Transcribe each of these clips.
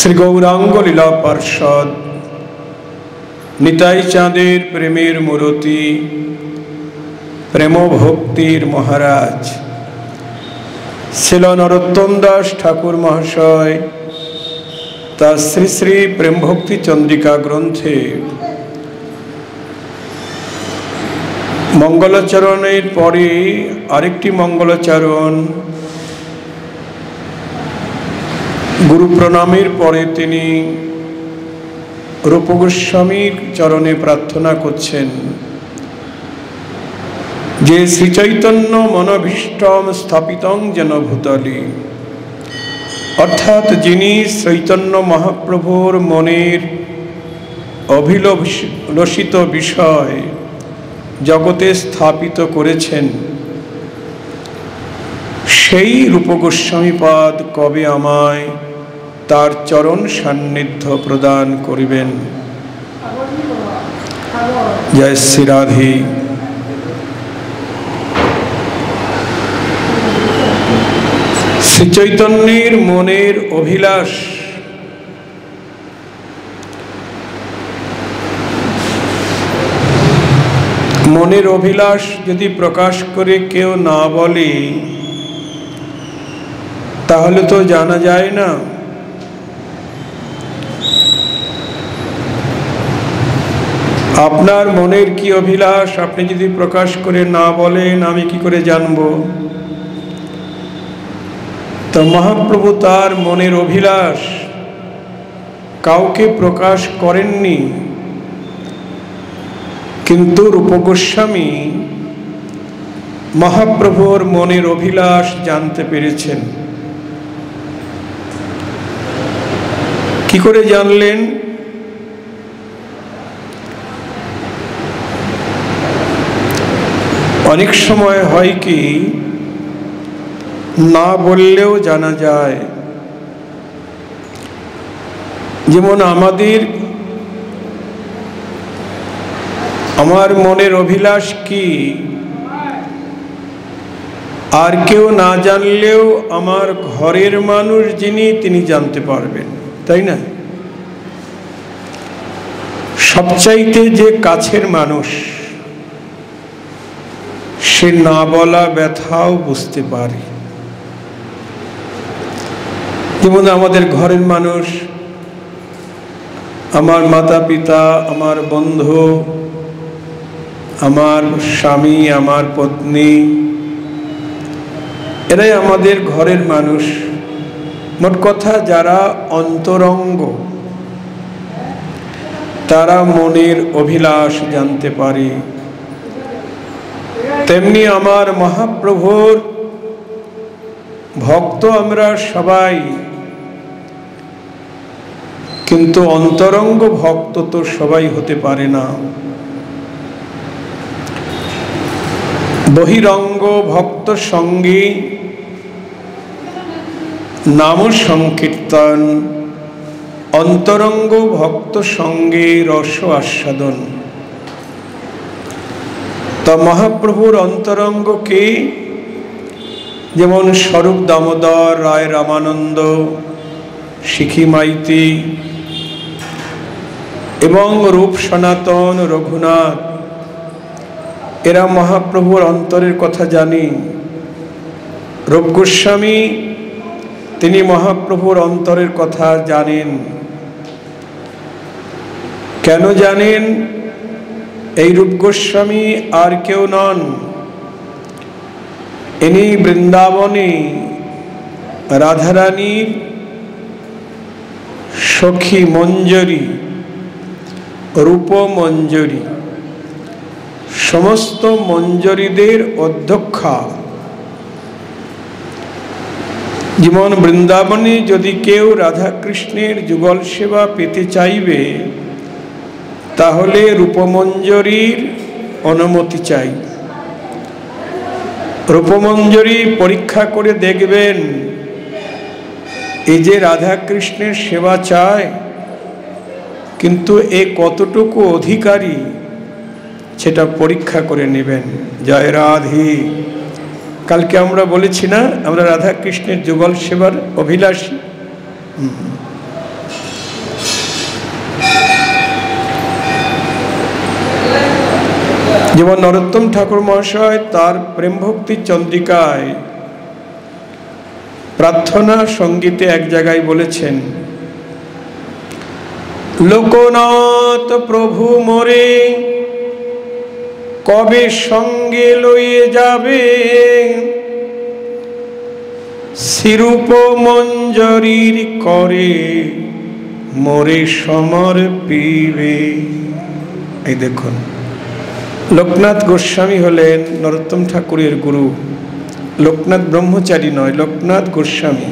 শ্রী গৌরাঙ্গ লীলা পার্ষদ নিতাই চাঁদের প্রেমের মূরতি প্রেম ভক্তির মহারাজ শিল নরোত্তম দাস ঠাকুর মহাশয় তার শ্রী শ্রী প্রেম ভক্তি চন্দ্রিকা গ্রন্থে মঙ্গলাচরণের পরে আরেকটি মঙ্গলাচরণ গুরু প্রণামের পরে তিনি রূপ গোস্বামীর চরণে প্রার্থনা করছেন যে শ্রীচৈতন্য মনভীষ্টম স্থাপিতং যেন ভূতলে, অর্থাৎ যিনি চৈতন্য মহাপ্রভুর মনের অভিলষিত বিষয় জগতে স্থাপিত করেছেন, সেই রূপ গোস্বামীপাদ কবে আমায় তার চরণ সান্নিধ্য প্রদান করিবেন। জয় শ্রী রাধে। শ্রীচৈতন্যের মনের অভিলাষ মনের অভিলাষ যদি প্রকাশ করে কেউ না বলে তাহলে তো জানা যায় না। আপনার মনের কি অভিলাষ আপনি যদি প্রকাশ করে না বলেন আমি কি করে জানব? তো মহাপ্রভু তার মনের অভিলাষ কাউকে প্রকাশ করেননি, কিন্তু রূপ গোস্বামী মহাপ্রভুর মনের অভিলাষ জানতে পেরেছেন। কি করে জানলেন? অনেক সময় হয় কি না বললেও জানা যায়। যেমন আমার মনের অভিলাষ কি আর কেউ না জানলেও আমার ঘরের মানুষ যিনি তিনি জানতে পারবেন, তাই না? সবচাইতে যে কাছের মানুষ সে না বলা ব্যথাও বুঝতে পারে। যেমন আমাদের ঘরের মানুষ, আমার মাতা পিতা, আমার বন্ধু, আমার স্বামী, আমার পত্নী, এরাই আমাদের ঘরের মানুষ। মোট কথা যারা অন্তরঙ্গ তারা মনের অভিলাষ জানতে পারে। তেমনি আমার মহাপ্রভুর ভক্ত আমরা সবাই, কিন্তু অন্তরঙ্গ ভক্ত তো সবাই হতে পারে না। বহিরঙ্গ ভক্ত সঙ্গে নাম সংকীর্তন, অন্তরঙ্গ ভক্ত সঙ্গে রস আস্বাদন। তা মহাপ্রভুর অন্তরঙ্গ কে? যেমন স্বরূপ দামোদর, রায় রামানন্দ, শিখি মাইতি এবং রূপ সনাতন, রঘুনাথ, এরা মহাপ্রভুর অন্তরের কথা জানি। রূপ গোস্বামী তিনি মহাপ্রভুর অন্তরের কথা জানেন। কেন জানেন? এই রূপ গোস্বামী আর কেউ নন, ইনি বৃন্দাবনে রাধারানীর সখী মঞ্জরী, রূপ মঞ্জরী, সমস্ত মঞ্জরীদের অধ্যক্ষা। যেমন বৃন্দাবনে যদি কেউ রাধা কৃষ্ণের যুগল সেবা পেতে চাইবে তাহলে রূপমঞ্জরীর অনুমতি চাই। রূপমঞ্জরী পরীক্ষা করে দেখবেন এই যে রাধা কৃষ্ণের সেবা চায়, কিন্তু এ কতটুকু অধিকারী সেটা পরীক্ষা করে নেবেন। জয় রাধে। কালকে আমরা বলেছি না আমরা রাধা কৃষ্ণের যুগল সেবার অভিলাষী। যেমন নরোত্তম ঠাকুর মহাশয় তার প্রেম ভক্তি চন্দ্রিকায় প্রার্থনা সঙ্গীতে এক জায়গায় বলেছেন, লোকনাথ প্রভু মোরে কবে সঙ্গে লইয়ে যাবে, শ্রীরূপ মঞ্জরীর করে মোরে সমর্পিবে। এই দেখুন, লোকনাথ গোস্বামী হলেন নরোত্তম ঠাকুরের গুরু। লোকনাথ ব্রহ্মচারী নয়, লোকনাথ গোস্বামী।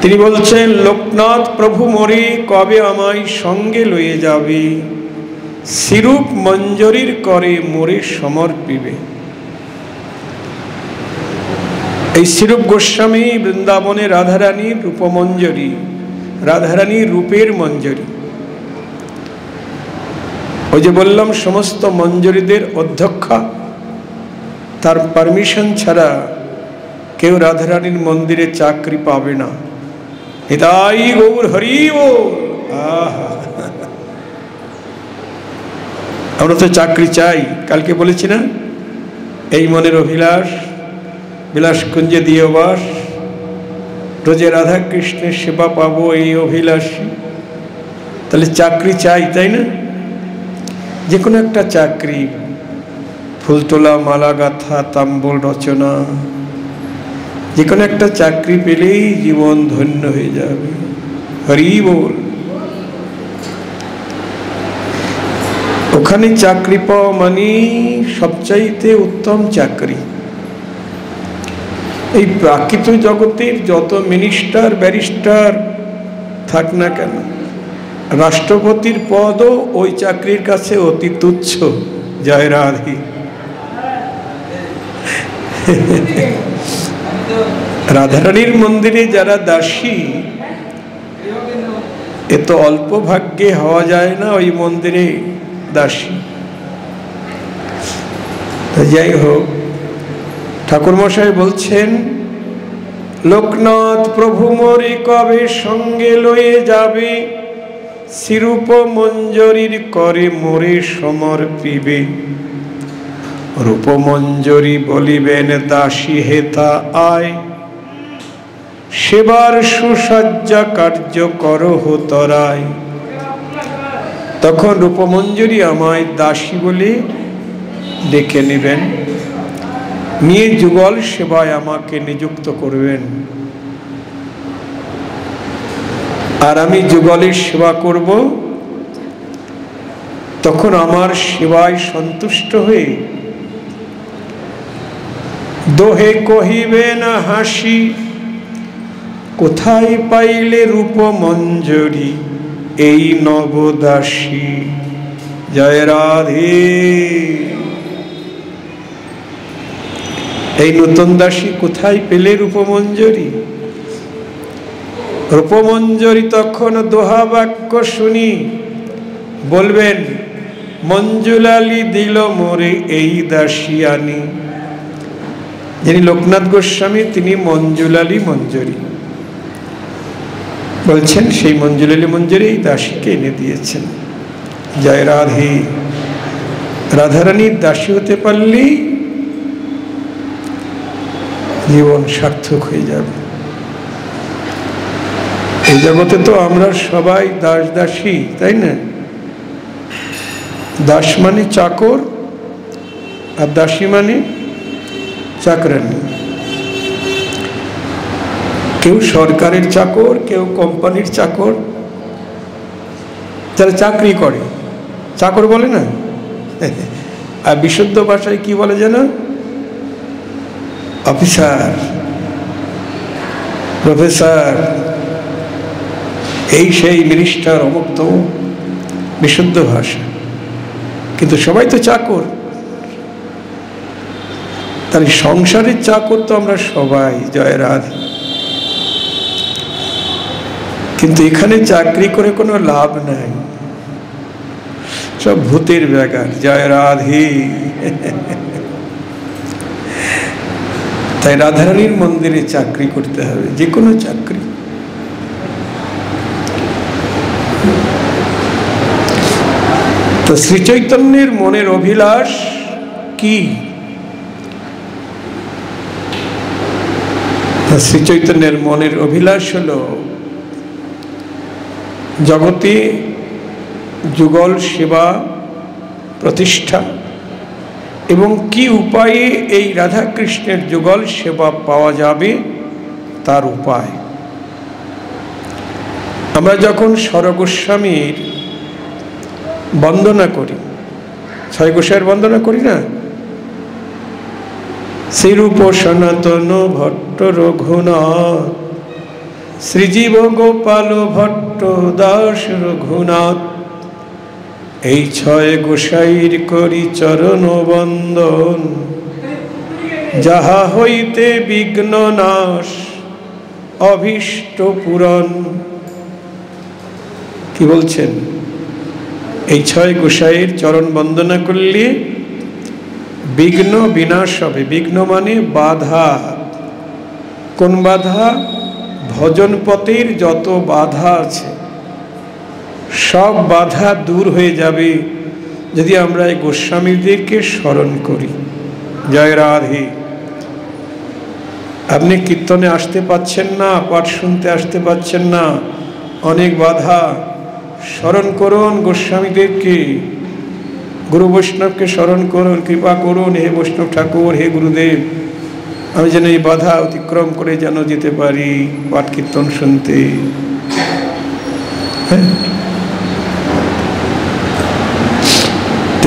তিনি বলছেন, লোকনাথ প্রভু মোরে কবে আমায় সঙ্গে লইয়ে যাবে, শ্রীরূপ মঞ্জরীর করে মোরে সমর্পিবে। এই শ্রীরূপ গোস্বামী বৃন্দাবনে রাধারানীর রূপমঞ্জরী, রাধারানীর রূপের মঞ্জরী। ওই যে বললাম, সমস্ত মঞ্জরীদের অধ্যক্ষা, তার পারমিশন ছাড়া কেউ রাধারানীর মন্দিরে চাকরি পাবে না। নিতাই গৌর হরি বল। আমরা তো চাকরি চাই, কালকে বলেছি না, এই মনের অভিলাষ বিলাসকুঞ্জে দিয়ে বাস, রোজে রাধা কৃষ্ণের সেবা পাবো এই অভিলাষী। তাহলে চাকরি চাই, তাই না? যে কোনো একটা চাকরি, ফুল তোলা, মালা গাঁথা, তাম্বল রচনা, যে কোনো একটা চাকরি পেলেই জীবন ধন্য হয়ে যাবে। হরি বল। ওখানে চাকরি পাওয়া মানে সবচাইতে উত্তম চাকরি। এই প্রাকৃত জগতের যত মিনিস্টার ব্যারিস্টার থাক না কেন, রাষ্ট্রপতির পদও ওই চাকরির কাছে অতি তুচ্ছ। জয় রাধে। রাধারানীর মন্দিরে যারা দাসী, এত অল্প ভাগ্যে হওয়া যায় না ওই মন্দিরে দাসী। যাই হোক, ঠাকুর মশাই বলছেন, লোকনাথ প্রভু মোরে কবে সঙ্গে লয়ে যাবে, শ্রীরূপ মঞ্জরীর করে মোরে সমর্পিবে। রূপমঞ্জরী বলিবেন, দাসী হেতা আয়, সেবার সুসজ্জা কার্য করহ তরায়। তখন রূপমঞ্জরী আমায় দাসী বলে ডেকে নেবেন, নিয়ে যুগল সেবায় আমাকে নিযুক্ত করবেন। আর আমি যুগলের সেবা করব। তখন আমার সেবায় সন্তুষ্ট হয়ে দোহে কহিবে না হাসি, কোথায় পাইলে রূপমঞ্জরী এই নবদাসী। জয় রাধে। এই নতুন দাসী কোথায় পেলে রূপমঞ্জরী? রূপমঞ্জরী তখন দোহা বাক্য শুনি বলবেন, মঞ্জুলালি দিল মোরে এই দাসী আনি। যিনি লোকনাথ গোস্বামী, তিনি মঞ্জুলালি মঞ্জরী বলছেন, সেই মঞ্জুলালি মঞ্জরী এই দাসীকে এনে দিয়েছেন। জয় রাধে। রাধারানীর দাসী হতে পারলেই জীবন সার্থক হয়ে যাবে। এই জগতে তো আমরা সবাই দাস দাসী, তাই না? দাস মানে চাকর, আর দাসী মানে চাকরানী। কেউ সরকারের চাকর, কেউ কোম্পানির চাকর, যারা চাকরি করে চাকর বলে না। আর বিশুদ্ধ ভাষায় কি বলে যেন? অফিসার, প্রফেসর, এই সেই মিনিস্টার, অমুক তমুক, বিশুদ্ধ ভাষা। কিন্তু সবাই তো চাকর। তাহলে সংসারের চাকর তো আমরা সবাই। জয় রাধে। কিন্তু এখানে চাকরি করে কোনো লাভ নাই, সব ভূতের ব্যাগার। জয় রাধে। তাই রাধারানীর মন্দিরে চাকরি করতে হবে, যে কোনো চাকরি। তো শ্রী চৈতন্যের মনের অভিলাষ কি? শ্রী চৈতন্যের মনের অভিলাষ হল জগতে যুগল সেবা প্রতিষ্ঠা, এবং কি উপায়ে এই রাধা কৃষ্ণের যুগল সেবা পাওয়া যাবে তার উপায়। আমরা যখন স্বরগোস্বামীর বন্দনা করি, ছয় গোসাইয়ের বন্দনা করি না, শ্রীরূপ সনাতন ভট্ট রঘুনাথ, শ্রীজীব গোপাল ভট্ট দাস রঘুনাথ, এই ছয় গোসাইর করি চরণ বন্দন, যাহা হইতে বিঘ্ন নাশ অভীষ্ট পূরণ। কি বলছেন? এই ছয় গোসাইয়ের চরণ বন্দনা করলে বিঘ্ন বিনাশ হবে। বিঘ্ন মানে বাধা। কোন বাধা? ভজন পথের যত বাধা আছে সব বাধা দূর হয়ে যাবে যদি আমরা এই গোস্বামীদেরকে স্মরণ করি। জয় রাধে। আপনি কীর্তনে আসতে পাচ্ছেন না, পাঠ শুনতে আসতে পাচ্ছেন না, অনেক বাধা। স্মরণ করুন গোস্বামীদেরকে, গুরু বৈষ্ণবকে স্মরণ করুন, কৃপা করুন হে বৈষ্ণব ঠাকুর, হে গুরুদেব, আমি যেন এই বাধা অতিক্রম করে যেন যেতে পারি পাঠ কীর্তন শুনতে।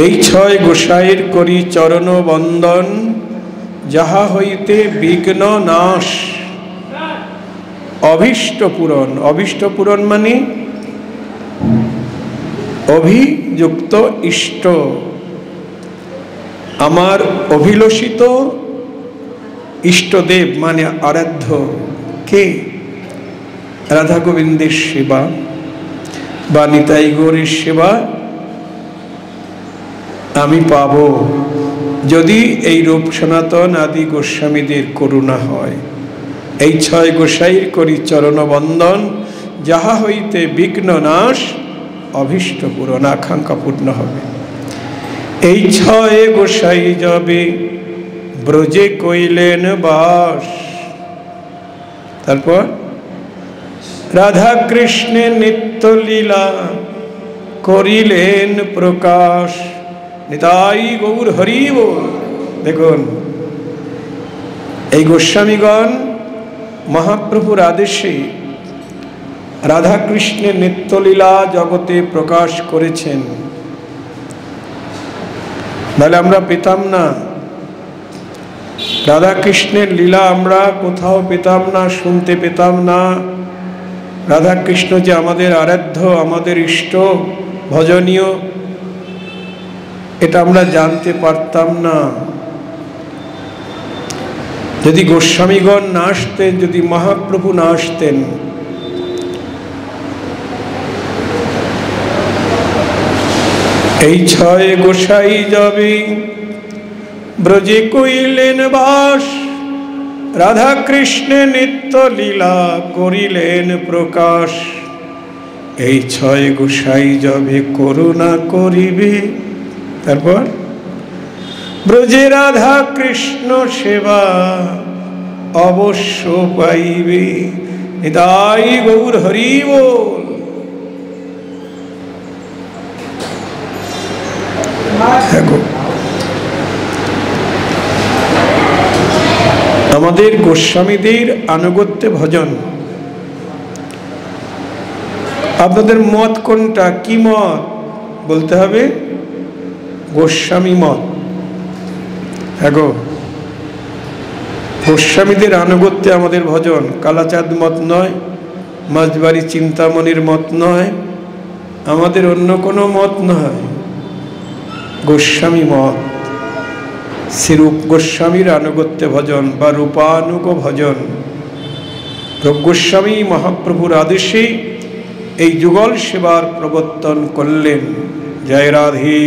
এই ছয় গোসাইয়ের করি চরণ বন্দন, যাহা হইতে বিঘ্ন নাশ অভীষ্ট পূরণ। অভীষ্ট পূরণ মানে অভিযুক্ত ইষ্ট। আমার অভিলষিত ইষ্টদেব মানে আরাধ্য কে? রাধা গোবিন্দের সেবা বা নিতাই গৌরের সেবা আমি পাব যদি এই রূপ সনাতন আদি গোস্বামীদের করুণা হয়। এই ছয় গোসাইর করি চরণ বন্দন, যাহা হইতে বিঘ্ন নাশ অভীষ্ট পূরণ, আকাঙ্ক্ষা পূর্ণ হবে। এই ছয় গোসাই যাবে ব্রজে কইলেন বাস। তারপর রাধা কৃষ্ণের নিত্য লীলা করিলেন প্রকাশ। নিতাই গৌর হরি বল। দেখুন, এই গোস্বামীগণ মহাপ্রভুর আদেশে রাধা কৃষ্ণের নিত্যলীলা জগতে প্রকাশ করেছেন। নাহলে আমরা পেতাম না, রাধা কৃষ্ণের লীলা আমরা কোথাও পেতাম না, শুনতে পেতাম না। রাধা কৃষ্ণ যে আমাদের আরাধ্য, আমাদের ইষ্ট, ভজনীয়, এটা আমরা জানতে পারতাম না যদি গোস্বামীগণ না আসতেন, যদি মহাপ্রভু না আসতেন। এই ছয় গোসাই যাবে ব্রজে কইলেন বাস, রাধা কৃষ্ণের নিত্য লীলা করিলেন প্রকাশ। এই ছয় গোসাই যাবে করুণা করিবে। তারপর ব্রজে রাধা কৃষ্ণ সেবা অবশ্য পাইবে। নিতাই গৌর হরি বল। আমাদের গোস্বামীদের আনুগত্যে ভজন। আপনাদের মত কোনটা? কি মত বলতে হবে? গোস্বামী মত। হ্যাঁ, গোস্বামীদের আনুগত্যে আমাদের ভজন। কালাচাঁদ মত নয়, মাঝবাড়ি চিন্তামণির মত নয়, আমাদের অন্য কোনো মত নয়, গোস্বামী মত। শ্রীরূপ গোস্বামীর আনুগত্যে ভজন বা রূপানুগ ভজন। রূপ গোস্বামী মহাপ্রভুর আদেশে এই যুগল সেবার প্রবর্তন করলেন। জয় রাধে।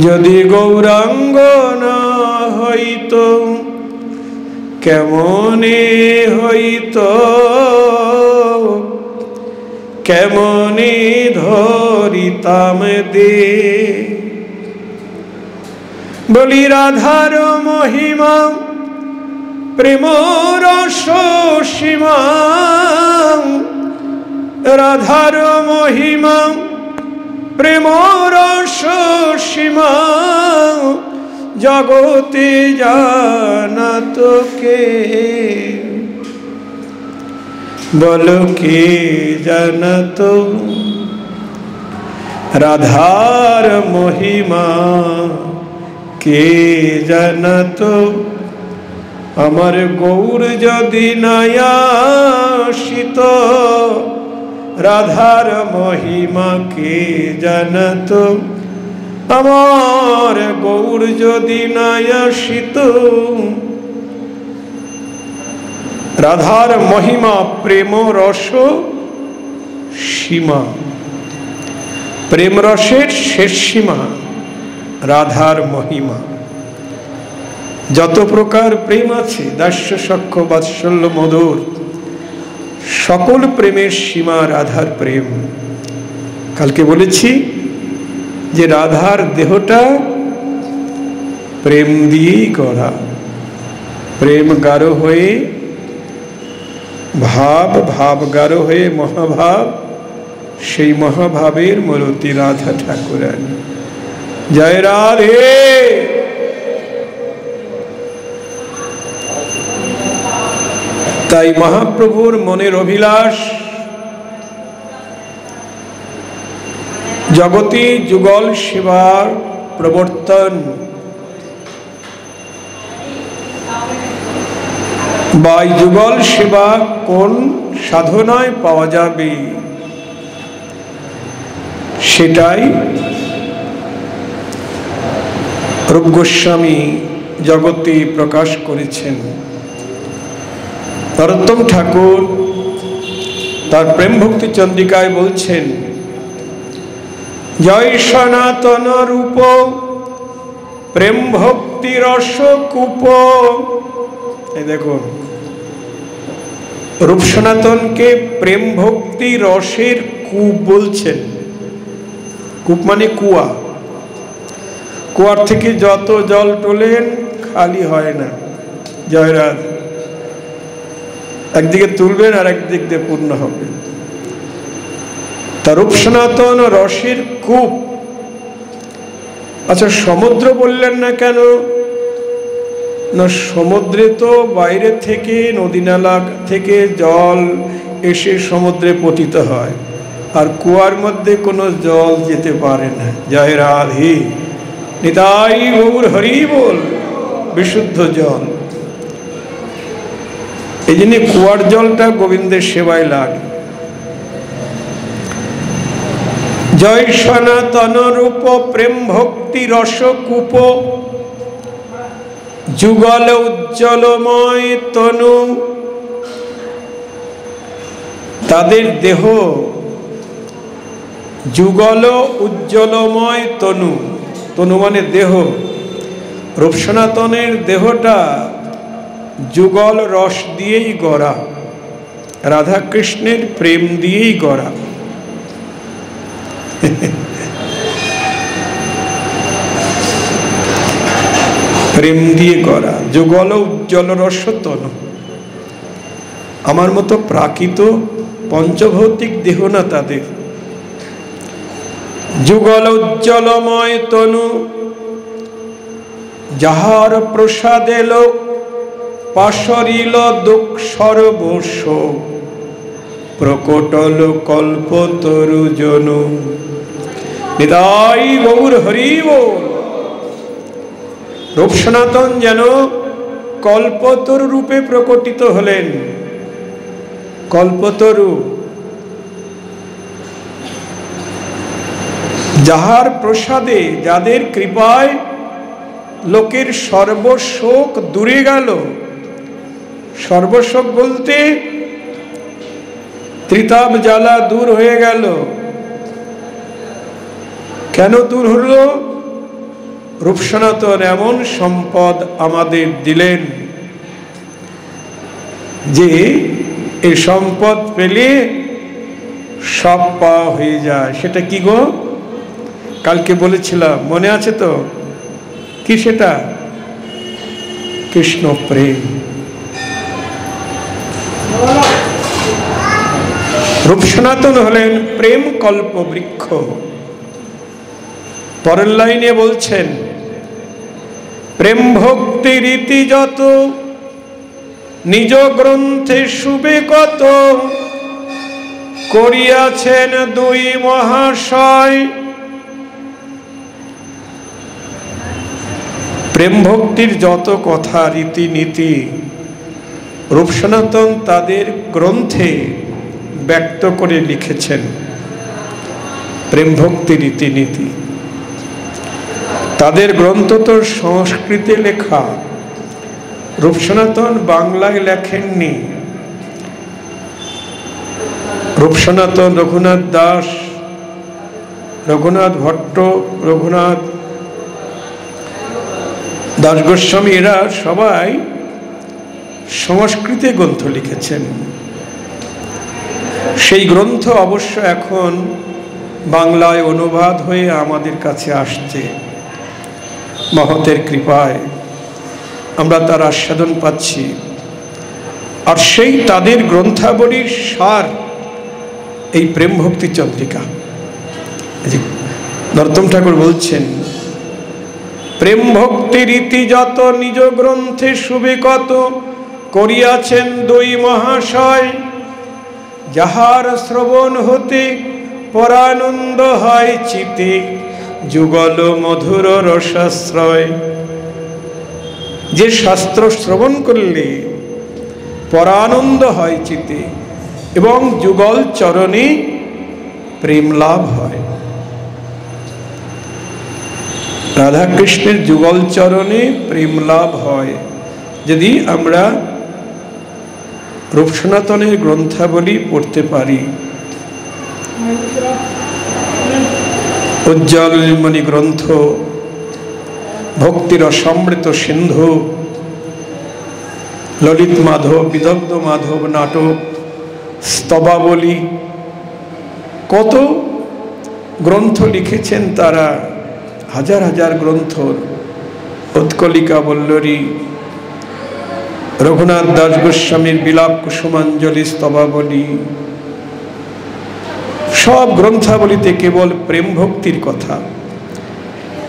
যদি গৌরাঙ্গ না হইত কেমনে হইত, কেমনে ধরিতাম দে। বলি রাধার মহিমা প্রেম রস সীমা, রাধার মহিমা প্রেম রস সীমা, জগতে জানাত কে? বলো কে জানাত রাধার মহিমা? কে জানাত? আমার গৌর যদি নাই আসিত, রাধার মহিমা কে জানাত? আমার গৌর যদি নাই আসিত। রাধার মহিমা প্রেম রস সীমা, প্রেম রসের শেষ সীমা রাধার মহিমা। যত প্রকার প্রেম আছে, দাস্য সখ্য বাৎসল্য মধুর, সকল প্রেমের সীমা রাধার প্রেম। কালকে বলেছি যে রাধার দেহটা প্রেম দিয়েই করা, প্রেম গাঢ় হয়ে ভাব, ভাব গাঢ় হয়ে মহাভাব, সেই মহাভাবের মূর্তি রাধা ঠাকুরানী। জয় রাধে। তাই মহাপ্রভুর মনের অভিলাষ জগতে যুগল সেবার প্রবর্তন, বা যুগল সেবা কোন সাধনায় পাওয়া যাবে, সেটাই রূপ গোস্বামী জগতে প্রকাশ করেছেন। নরোত্তম ঠাকুর তার প্রেম ভক্তি চন্দ্রিকায় বলছেন, জয় সনাতন রূপ প্রেম ভক্তি রস কূপ। এই দেখো, রূপ সনাতনকে প্রেম ভক্তি রসের কূপ বলছেন। কূপ মানে কুয়া, কুয়ার থেকে যত জল তোলেন খালি হয় না। জয়রাধ, একদিকে তুলবেন আর একদিক দিয়ে পূর্ণ হবে। তার রূপ সনাতন রসের কূপ। আচ্ছা, সমুদ্র বললেন না কেন? না, সমুদ্রে তো বাইরে থেকে নদী নালা থেকে জল এসে সমুদ্রে পতিত হয়, আর কুয়ার মধ্যে কোনো জল যেতে পারে না। জয় রাধে, নিতাই গৌর হরি বল, বিশুদ্ধ জল। এই জন্য কুয়ার জলটা গোবিন্দের সেবায় লাগে। জয় সনাতন রূপ প্রেম ভক্তি রস কূপ, যুগল উজ্জ্বলময় তনু। তাদের দেহ যুগল উজ্জ্বলময় তনু, তনু মানে দেহ। রূপ সনাতনের দেহটা যুগল রস দিয়েই গড়া, রাধা কৃষ্ণের প্রেম দিয়েই গড়া। প্রেম দিয়ে গড়া, যুগল উজ্জ্বল রস তনু। আমার মতো প্রাকৃত পঞ্চভৌতিক দেহ না তাদের। যুগল উজ্জ্বলময় তনু, যাহার প্রসাদে লোক পাশরিল দুঃখ সর্বস্ব, প্রকটল কল্পতরু জনু। নিতাই গৌর হরি বল। রূপ সনাতন যেন কল্পতরু রূপে প্রকটিত হলেন। কল্পতরু, যাহার প্রসাদে, যাদের কৃপায় লোকের সর্বশোক দূরে গেল। সর্বশোক বলতে ত্রিতাপ জ্বালা দূর হয়ে গেল। কেন দূর হলো? রূপ সনাতন এমন সম্পদ আমাদের দিলেন যে এই সম্পদ পেলে সব পাওয়া হয়ে যায়। সেটা কি গো? কালকে বলেছিলাম, মনে আছে তো? কি সেটা? কৃষ্ণ প্রেম। রূপ সনাতন হলেন প্রেম কল্প বৃক্ষ। পরের লাইনে বলছেন, প্রেম ভক্তি রীতি যত নিজ গ্রন্থে শুবে কত করিয়াছেন দুই মহাশয়। প্রেম ভক্তির যত কথা রীতিনীতি রূপ সনাতন তাদের গ্রন্থে ব্যক্ত করে লিখেছেন। প্রেম ভক্তি রীতিনীতি তাদের গ্রন্থ তো সংস্কৃতে লেখা, রূপ সনাতন বাংলায় লেখেননি। রূপ সনাতন, রঘুনাথ দাস, রঘুনাথ ভট্ট, রঘুনাথ দাস গোস্বামী, এরা সবাই সংস্কৃতে গ্রন্থ লিখেছেন। সেই গ্রন্থ অবশ্য এখন বাংলায় অনুবাদ হয়ে আমাদের কাছে আসছে। মহতের কৃপায় আমরা তার আস্বাদন পাচ্ছি। আর সেই তাদের গ্রন্থাবলীর সার এই প্রেম ভক্তি চন্দ্রিকা। নরোত্তম ঠাকুর বলছেন, প্রেম ভক্তি রীতি যত নিজ গ্রন্থে শুবে কত করিয়াছেন দুই মহাশয়। যাহার শ্রবণ হতে পরানন্দ হয় চিতে যুগল মধুর রসাশ্রয়। যে শাস্ত্র শ্রবণ করলে পরানন্দ হয় চিতে এবং যুগল চরণে প্রেম লাভ হয়। রাধা কৃষ্ণের যুগল চরণে প্রেম লাভ হয় যদি আমরা রূপ সনাতনের গ্রন্থাবলী পড়তে পারি। উজ্জ্বলমণি গ্রন্থ, ভক্তির অসমৃত সিন্ধু, ললিত মাধব, বিদগ্ধ মাধব নাটক, স্তবাবলী, কত গ্রন্থ লিখেছেন তারা, হাজার হাজার গ্রন্থ। উৎকলিকা বল্লরী, রঘুনাথ দাস গোস্বামীর বিলাপ কুসুমাঞ্জলি স্তবাবলী, সব গ্রন্থাবলীতে কেবল প্রেম ভক্তির কথা,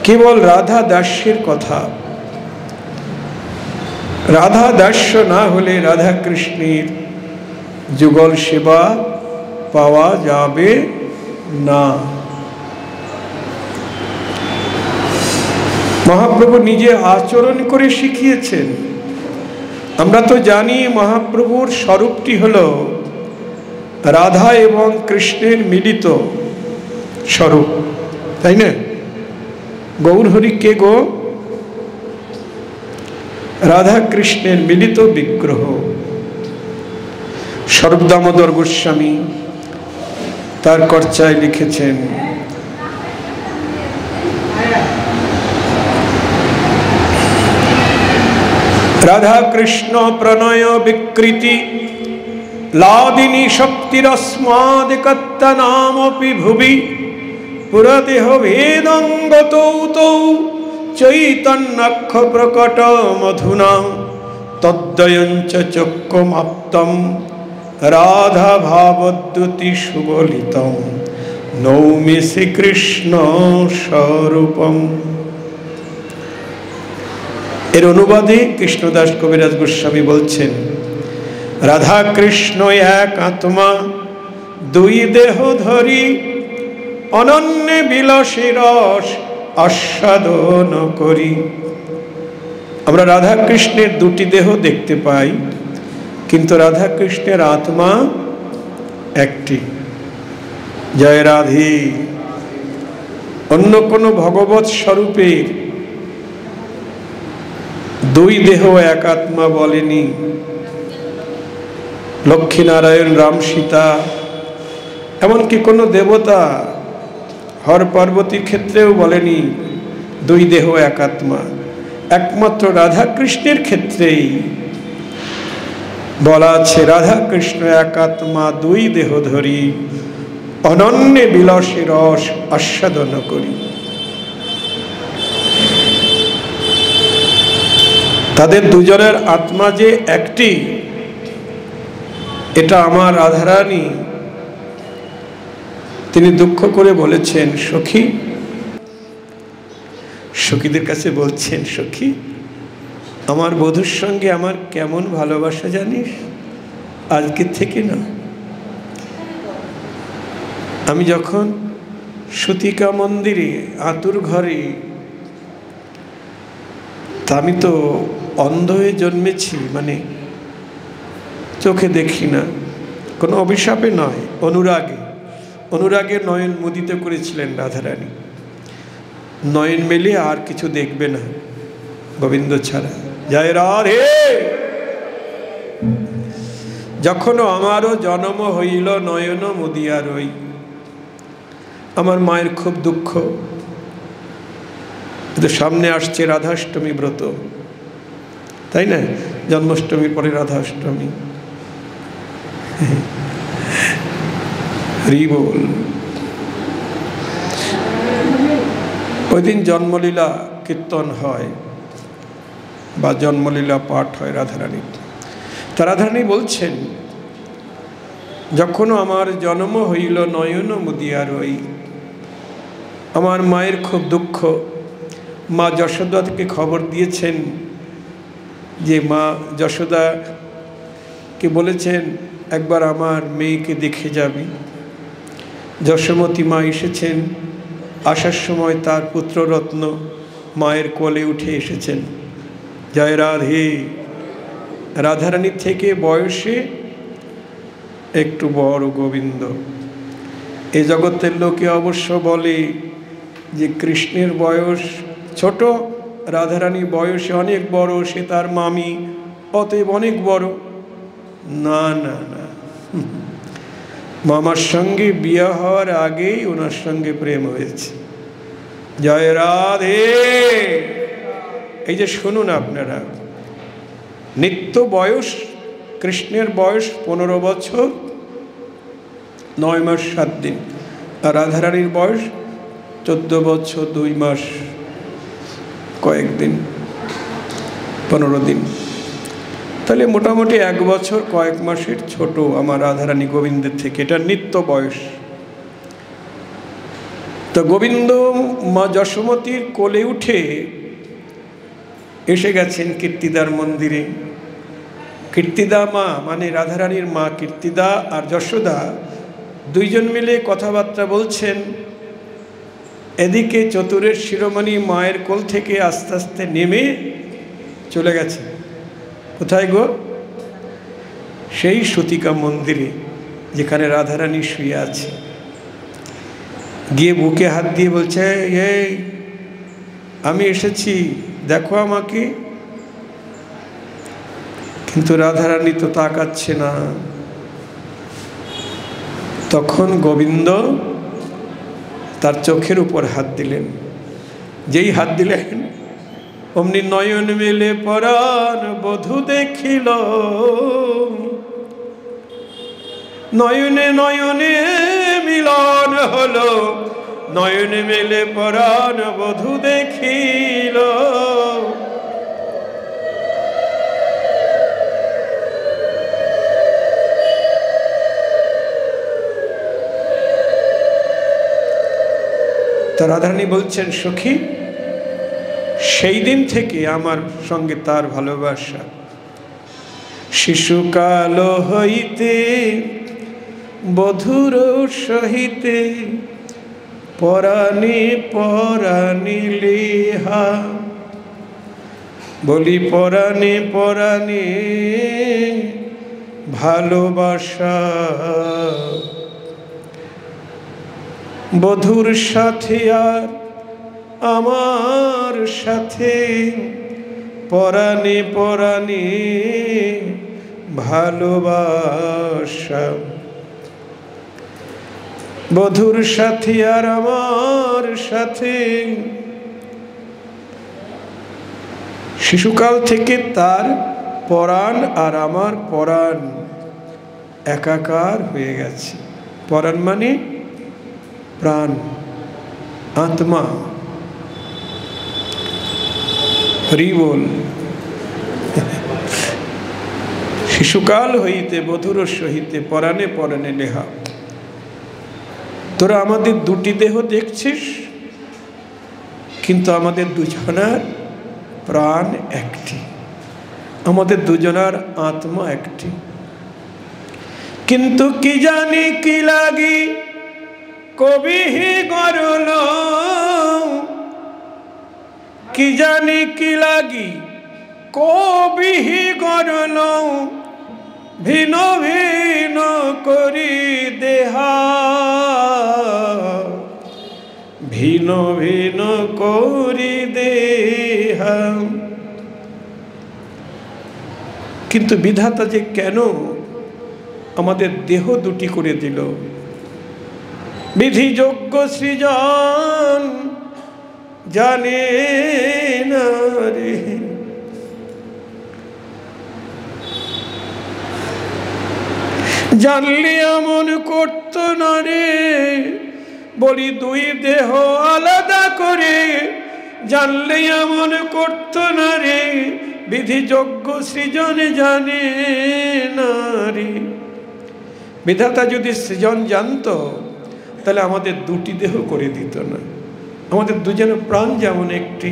কেবল রাধা দাস্যের কথা। রাধা দাস্য না হলে রাধা কৃষ্ণের যুগল সেবা পাওয়া যাবে না। মহাপ্রভু নিজে আচরণ করে শিখিয়েছেন। আমরা তো জানি মহাপ্রভুর স্বরূপটি হলো রাধা এবং কৃষ্ণের মিলিত স্বরূপ, তাই না? গৌরহরি কে গো? রাধা কৃষ্ণের মিলিত বিগ্রহ। স্বরূপ দামোদর গোস্বামী তার কর্চায় লিখেছেন, রাধা কৃষ্ণ প্রণয় বিকৃতি লাদিনী শক্তিরস্মাদিকত্তনামপি ভুবি পুরদেহ ভেদঙ্গতৌ তৌ চৈতন্যক্ষ প্রকট মধুনা তদ্বয়ঞ্চ চক্ষুমাপ্তম রাধা ভাবদ্যুতি সুবলিতম নৌমি শ্রীকৃষ্ণ স্বরূপম। এর অনুবাদে কৃষ্ণদাস কবিরাজ গোস্বামী বলছেন, রাধা কৃষ্ণ এক আত্মা দুই দেহ ধরি অনন্য বিলাসী রস আস্বাদন করি। আমরা রাধা কৃষ্ণের দুটি দেহ দেখতে পাই, কিন্তু রাধা কৃষ্ণের আত্মা একটি। জয় রাধে। অন্য কোনো ভগবৎ স্বরূপের দুই দেহ এক আত্মা বলেনি। লক্ষ্মীনারায়ণ, রাম সীতা, এমনকি কোনো দেবতা হর পার্বতীর ক্ষেত্রেও বলেনি দুই দেহ এক আত্মা। একমাত্র রাধা কৃষ্ণের ক্ষেত্রেই বলা আছে রাধা কৃষ্ণ এক আত্মা দুই দেহ ধরি অনন্যে বিলাসী রস আস্বাদন করি। তাদের দুজনের আত্মা যে একটি, এটা আমার রাধারানী তিনি দুঃখ করে বলেছেন, সখী, সখীদের কাছে বলছেন, সখী আমার বধূর সঙ্গে আমার কেমন ভালোবাসা জানিস? আজকে থেকে না, আমি যখন সুতিকা মন্দিরে আতুর ঘরে, তা আমি তো অন্ধ হয়ে জন্মেছি, মানে চোখে দেখি না, কোনো অভিশাপে নয়, অনুরাগে। অনুরাগে নয়ন মুদিত করেছিলেন রাধারানী। নয়ন মেলে আর কিছু দেখবে না গোবিন্দ ছাড়া। জয় রাধে। যখন আমারও জন্ম হইল নয়ন মুদিয়া রই। আমার মায়ের খুব দুঃখ, সামনে আসছে রাধাষ্টমী ব্রত, তাই না? জন্মাষ্টমীর পরে রাধাষ্টমী। হরি বল। ওই দিন জন্মলীলা কীর্তন হয় বা জন্মলীলা পাঠ হয় রাধারানী। তা রাধারানী বলছেন, যখন আমার জন্ম হইল নয়ন মুদিয়া রই। আমার মায়ের খুব দুঃখ। মা যশোদাকে খবর দিয়েছেন যে মা যশোদাকে বলেছেন একবার আমার মেয়েকে দেখে যাবি। যশোমতী মা এসেছেন, আসার সময় তার পুত্ররত্ন মায়ের কোলে উঠে এসেছেন। জয় রাধে। রাধারানীর থেকে বয়সে একটু বড় গোবিন্দ। এ জগতের লোকে অবশ্য বলে যে কৃষ্ণের বয়স ছোট, রাধারানী বয়সে অনেক বড়, সে তার মামি, অতএব অনেক বড়। না না না, মামার সঙ্গে বিয়ে হওয়ার আগেই ওনার সঙ্গে প্রেম হয়েছে। জয় রাধে। এই যে শুনুন আপনারা, নিত্য বয়স, কৃষ্ণের বয়স 15 বছর 9 মাস 7 দিন, আর রাধারানীর বয়স 14 বছর 2 মাস কয়েকদিন, 15 দিন। তাহলে মোটামুটি 1 বছর কয়েক মাসের ছোট আমার রাধারানী গোবিন্দের থেকে। এটা নিত্য বয়স। তো গোবিন্দ মা যশোমতীর কোলে উঠে এসে গেছেন কীর্তিদার মন্দিরে। কীর্তিদা মা মানে রাধারানীর মা কীর্তিদা আর যশোদা দুইজন মিলে কথাবার্তা বলছেন। এদিকে চতুরের শিরোমণি মায়ের কোল থেকে আস্তে আস্তে নেমে চলে গেছে। কোথায় গো? সেই সুতিকা মন্দিরে যেখানে রাধারানী শুয়ে আছে। গিয়ে বুকে হাত দিয়ে বলছে, এই আমি এসেছি, দেখো আমাকে। কিন্তু রাধারানী তো তাকাচ্ছে না। তখন গোবিন্দ তার চোখের উপর হাত দিলেন। যেই হাত দিলেন অমনি নয়ন মেলে পরাণ বধূ দেখিল। নয়নে নয়নে মিলন হলো, নয়নে মেলে পরাণ বধূ দেখিল। তা রাধারানী বলছেন, সখী সেই দিন থেকে আমার সঙ্গে তার ভালোবাসা। শিশুকাল হইতে বধূর সহিতে পরাণে পরাণে লেহা। বলি পরাণে পরাণে ভালোবাসা। বধূর সাথে আর আমার সাথে পরাণে পরাণে ভালোবাসা। বধূর সাথে আর আমার সাথে শিশুকাল থেকে তার পরাণ আর আমার পরাণ একাকার হয়ে গেছে। পরাণ মানে প্রাণ, আত্মা। হরি বল। শিশুকাল হইতে বধুর সহিতে পরাণে পরাণে নেহা। তোরা আমাদের দুটি দেহ দেখছিস, কিন্তু আমাদের দুজনার প্রাণ একটি, আমাদের দুজনার আত্মা একটি। কিন্তু কি জানি কি লাগি কবি গরল, কি জানি কি লাগি কবি গরল, ভিন্ন ভিন্ন করি দেহা, ভিন্ন ভিন্ন করি দেহা। কিন্তু বিধাতা যে কেন আমাদের দেহ দুটি করে দিল, বিধিযোগ্য সৃজন জানে না রে। জানলে এমন করত না রে, বলি দুই দেহ আলাদা করে। জানলে এমন করত না রে, বিধিযোগ্য সৃজন জানে না রে। বিধাতা যদি সৃজন জানতো তাহলে আমাদের দুটি দেহ করে দিত না। আমাদের দুজনের প্রাণ যেমন একটি,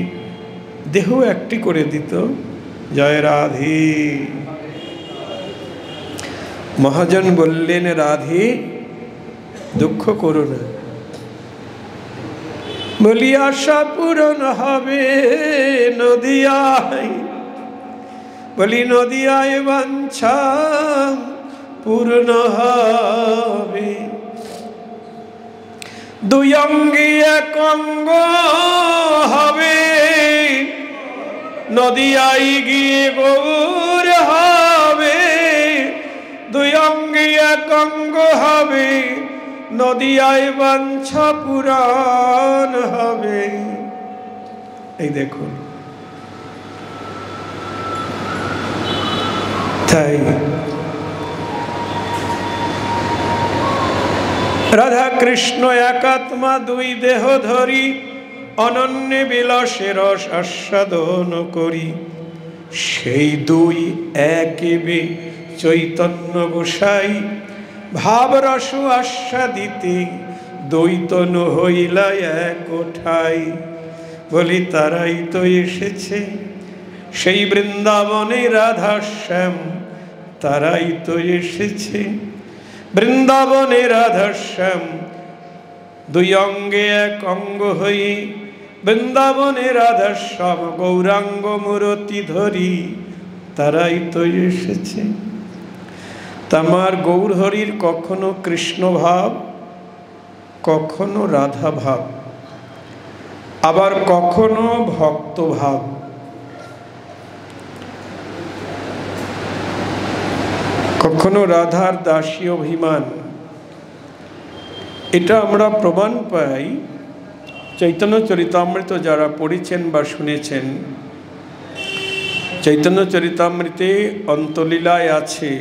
দেহ একটি করে দিত। জয় রাধে। মহাজন বললেন, রাধে দুঃখ করো না। বলি আশা পূরণ হবে নদিয়ায়, বলি নদিয়ায় বাঞ্ছা পূর্ণ হবে। দুই অঙ্গী এক অঙ্গ হবে, নদিয়ায় গিয়ে গৌর হবে। দুই অঙ্গী এক অঙ্গ হবে, নদিয়ায় বাঞ্ছা পুরাণ হবে। এই দেখুন, তাই রাধা কৃষ্ণ একাত্মা দুই দেহ ধরি, অনন্য বিলাসে রস আস্বাদন করি। সেই দুই একেবে চৈতন্য গোসাই, ভাব রস আস্বাদিতে দ্বৈতন হইলা এক ঠাই। বলি তারাই তো এসেছে সেই বৃন্দাবনে রাধা শ্যাম, তারাই তো এসেছে বৃন্দাবনে রাধা শ্যাম। দুই অঙ্গে এক অঙ্গ হই, বৃন্দাবনে রাধা শ্যাম গৌরাঙ্গ মূরতি ধরি, তারাই তো এসেছে। তামার গৌর হরির কখনো কৃষ্ণ ভাব, কখনো রাধা ভাব, আবার কখনো ভক্ত ভাব। কখনো রাধার দাসী অভিমান। এটা আমরা প্রমাণ পাই চৈতন্য চরিতামৃত যারা পড়েছেন বা শুনেছেন। চৈতন্য চরিতামৃতে অন্তলীলায় আছে,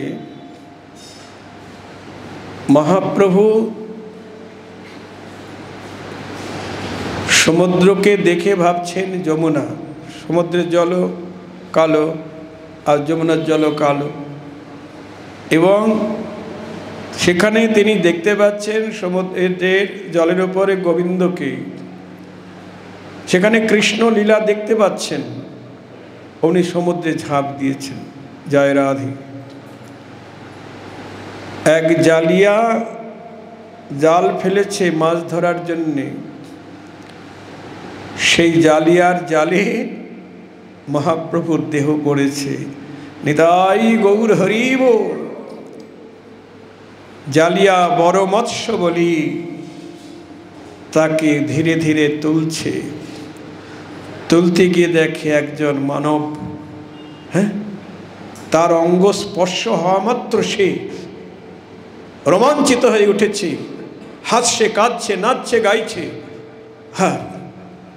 মহাপ্রভু সমুদ্রকে দেখে ভাবছেন যমুনা, সমুদ্রের জল কালো আর যমুনার জল কালো, এবং সেখানে তিনি দেখতে পাচ্ছেন সমুদ্রের জলের উপরে গোবিন্দকে, সেখানে কৃষ্ণ লীলা দেখতে পাচ্ছেন। উনি সমুদ্রে ঝাঁপ দিয়েছেন। জয় রাধে। এক জালিয়া জাল ফেলেছে মাছ ধরার জন্যে, সেই জালিয়ার জালে মহাপ্রভুর দেহ পড়েছে। নিতাই গৌর হরি বল। জালিয়া বড় মৎস্য বলি তাকে ধীরে ধীরে তুলছে। তুলতে গিয়ে দেখে একজন মানব, হ্যাঁ, তার অঙ্গ স্পর্শ হওয়া মাত্র সে রোমাঞ্চিত হয়ে উঠেছে, হাসছে, কাঁদছে, নাচছে, গাইছে, হ্যাঁ,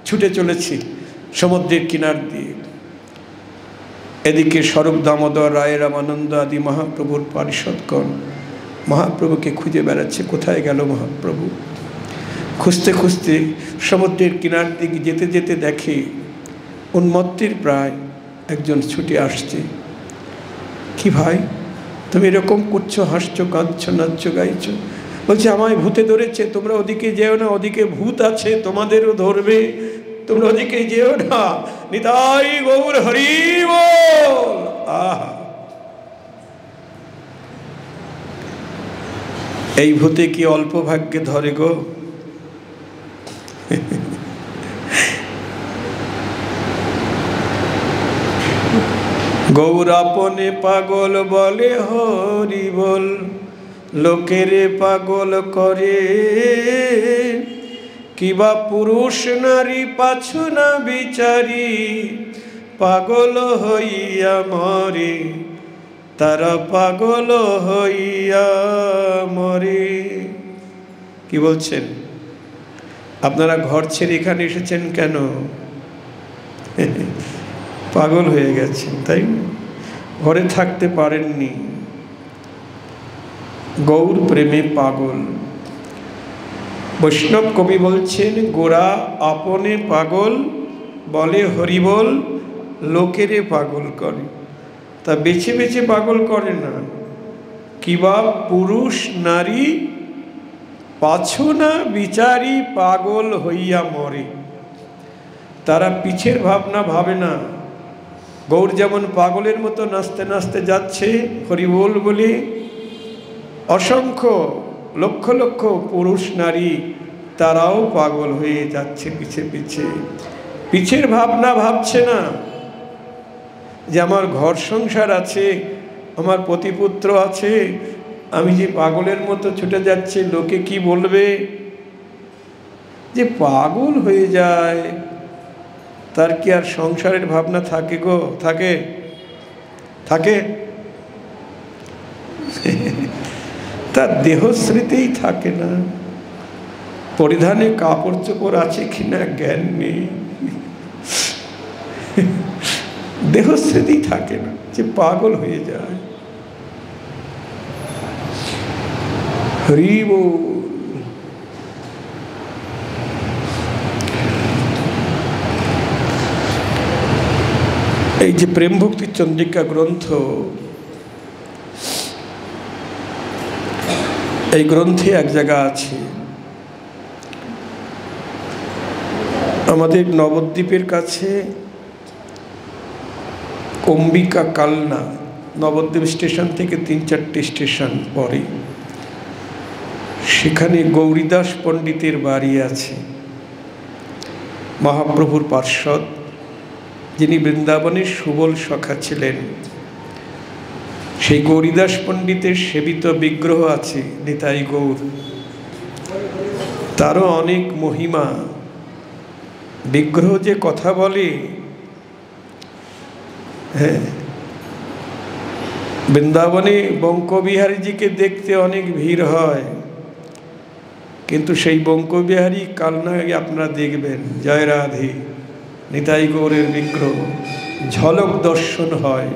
ছুটে চলেছে সমুদ্রের কিনার দিয়ে। এদিকে স্বরূপ দামোদর রায়, রামানন্দ আদি মহাপ্রভুর পারিষদগণ মহাপ্রভুকে খুঁজে বেড়াচ্ছে, কোথায় গেল মহাপ্রভু, খুঁজতে খুঁজতে সমুদ্রের কিনার দিকে যেতে যেতে দেখে উন্মত্তের প্রায় একজন ছুটে আসছে। কি ভাই, তুমি এরকম করছো, হাসছো, কাঁদছো, নাচছো, গাইছো? বলছে আমায় ভূতে ধরেছে, তোমরা ওদিকে যেও না, ওদিকে ভূত আছে, তোমাদেরও ধরবে, তোমরা ওদিকে যেও না। নিতাই গৌর হরি বল। আহা, এই ভূতে কি অল্প ভাগ্যে ধরে গো? গৌর আপনে পাগল বলে হরি বল, লোকেরে পাগল করে, কিবা পুরুষ নারী পাছু না বিচারি, পাগল হইয়া মরে, তারা পাগল হইয়া মরে। কি বলছেন? আপনারা ঘর ছেড়ে এখানে এসেছেন কেন? পাগল হয়ে গেছেন, তাই না? ঘরে থাকতে পারেননি, গৌর প্রেমে পাগল। বৈষ্ণব কবি বলছেন, গোরা আপনে পাগল বলে হরিবল, লোকেরে পাগল করে। তা বেছে বেছে পাগল করে না, কিবা পুরুষ নারী পাছু না বিচারি, পাগল হইয়া মরে। তারা পিছের ভাবনা ভাবে না। গৌর যেমন পাগলের মতো নাচতে নাচতে যাচ্ছে হরিবোল বলে, অসংখ্য লক্ষ লক্ষ পুরুষ নারী তারাও পাগল হয়ে যাচ্ছে পিছে পিছে। পিছের ভাবনা ভাবছে না যে আমার ঘর সংসার আছে, আমার পতিপুত্র আছে, আমি যে পাগলের মতো ছুটে যাচ্ছি, লোকে কি বলবে? যে পাগল হয়ে যায় তার কি আর সংসারের ভাবনা থাকে গো? থাকে? থাকে? তার দেহস্মৃতিই থাকে না, পরিধানে কাপড় চোপড় আছে কিনা জ্ঞান নেই, দেহস্মৃতি থাকে না, যে পাগল হয়ে যায়। হরি বল। এই যে প্রেম ভক্তি চন্দ্রিকা গ্রন্থ, এই গ্রন্থে এক জায়গা আছে, আমাদের নবদ্বীপের কাছে অম্বিকা কালনা, নবদ্বীপ স্টেশন থেকে 3-4টে স্টেশন পরে, সেখানে গৌরীদাস পণ্ডিতের বাড়ি আছে, মহাপ্রভুর পার্ষদ, যিনি বৃন্দাবনের সুবল সখা ছিলেন। সেই গৌরীদাস পণ্ডিতের সেবিত বিগ্রহ আছে নিতাই গৌর, তারও অনেক মহিমা। বিগ্রহ যে কথা বলে, হ্যাঁ, বৃন্দাবনে বঙ্কবিহারীজিকে দেখতে অনেক ভিড় হয়, কিন্তু সেই বঙ্কবিহারী কালনায় আপনারা দেখবেন, জয় রাধে, নিতাই গৌরের বিগ্রহ ঝলক দর্শন হয়।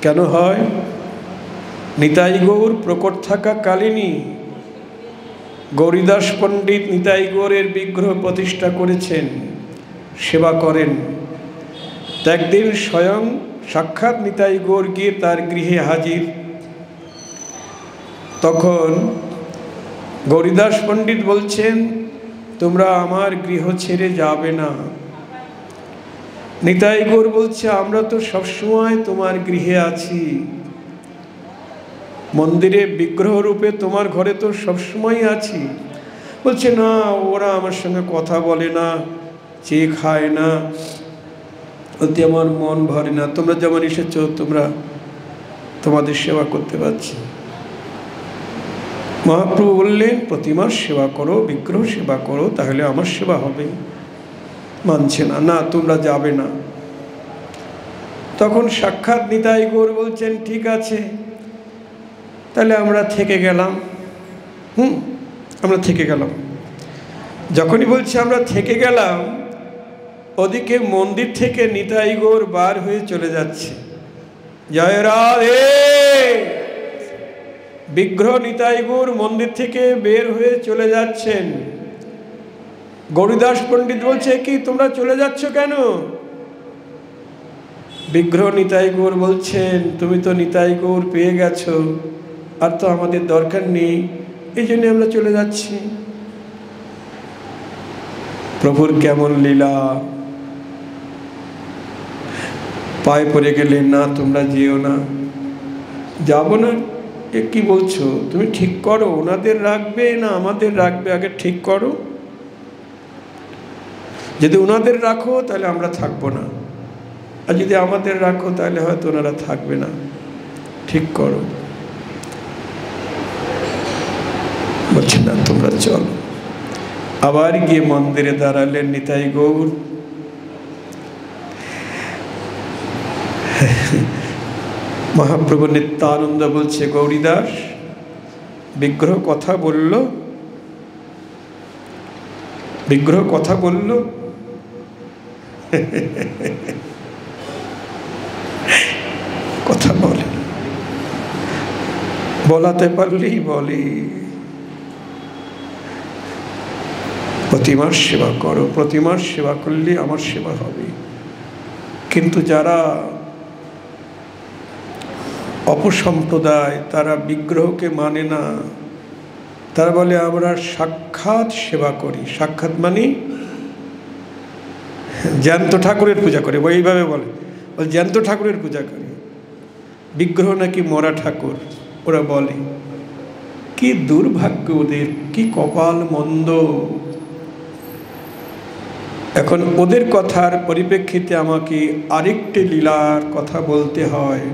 কেন হয়? নিতাই গৌর প্রকট থাকা কালীনই গৌরীদাস পণ্ডিত নিতাই গৌরের বিগ্রহ প্রতিষ্ঠা করেছেন, সেবা করেন। একদিন স্বয়ং সাক্ষাৎ নিতাই গৌর গিয়ে তার গৃহে হাজির। তখন গৌরীদাস পণ্ডিত বলছেন, তোমরা আমার গৃহ ছেড়ে যাবে না। নিতাই গৌর বলছে, আমরা তো সবসময় তোমার গৃহে আছি, মন্দিরে বিগ্রহ রূপে তোমার ঘরে তো সবসময় আছি। বলছে, না, ওরা আমার সঙ্গে কথা বলে না, চেয়ে খায় না, ওতে আমার মন ভরে না, তোমরা যেমন এসেছো, তোমরা তোমাদের সেবা করতে পারছি। মহাপ্রভু বললেন, প্রতিমার সেবা করো, বিগ্রহ সেবা করো, তাহলে আমার সেবা হবে। মানছে না, না তোমরা যাবে না। তখন সাক্ষাৎ নিতাই গৌর বলছেন, ঠিক আছে, তাহলে আমরা থেকে গেলাম। আমরা থেকে গেলাম। যখনই বলছে আমরা থেকে গেলাম, ওদিকে মন্দির থেকে নিতাই গৌর বার হয়ে চলে যাচ্ছে। জয় রাধে। বিগ্রহ নিতাই গৌর মন্দির থেকে বের হয়ে চলে যাচ্ছেন। গৌরীদাস পণ্ডিত বলছে, কি তোমরা চলে যাচ্ছ কেন? বিগ্রহ নিতাই গৌর বলছেন, তুমি তো নিতাই গৌর পেয়ে গেছো, আর তো আমাদের দরকার নেই, এই জন্য আমরা চলে যাচ্ছি। প্রভুর কেমন লীলা! পায়ে পড়ে গেলে, না তোমরা যেও না। যাবো না? এ কি বলছো? তুমি ঠিক করো, ওনাদের রাখবে না আমাদের রাখবে, আগে ঠিক করো। যদি ওনাদের রাখো তাহলে আমরা থাকবো না, আর যদি আমাদের রাখো তাহলে হয়তো ওনারা থাকবে না, ঠিক করো। বলছে না, তোমরা চলো। আবার গিয়ে মন্দিরে দাঁড়ালেন নিতাই গৌর। মহাপ্রভু নিত্যানন্দ বলছে, গৌরীদাস, বিগ্রহ কথা বলল, বিগ্রহ কথা বলল। কথা বলে, বলাতে পারলেই বলে, প্রতিমার সেবা করো, প্রতিমার সেবা করলে আমার সেবা হবে। কিন্তু যারা অপসম্প্রদায়, তারা বিগ্রহকে মানে না, তারা বলে আমরা সাক্ষাৎ সেবা করি। সাক্ষাৎ মানে জ্যান্ত ঠাকুরের পূজা করে, এইভাবে বলে, জ্যান্ত ঠাকুরের পূজা করে, বিগ্রহ নাকি মরা ঠাকুর ওরা বলে। কি দুর্ভাগ্য ওদের, কি কপাল মন্দ। এখন ওদের কথার পরিপ্রেক্ষিতে আমাকে আরেকটি লীলার কথা বলতে হয়।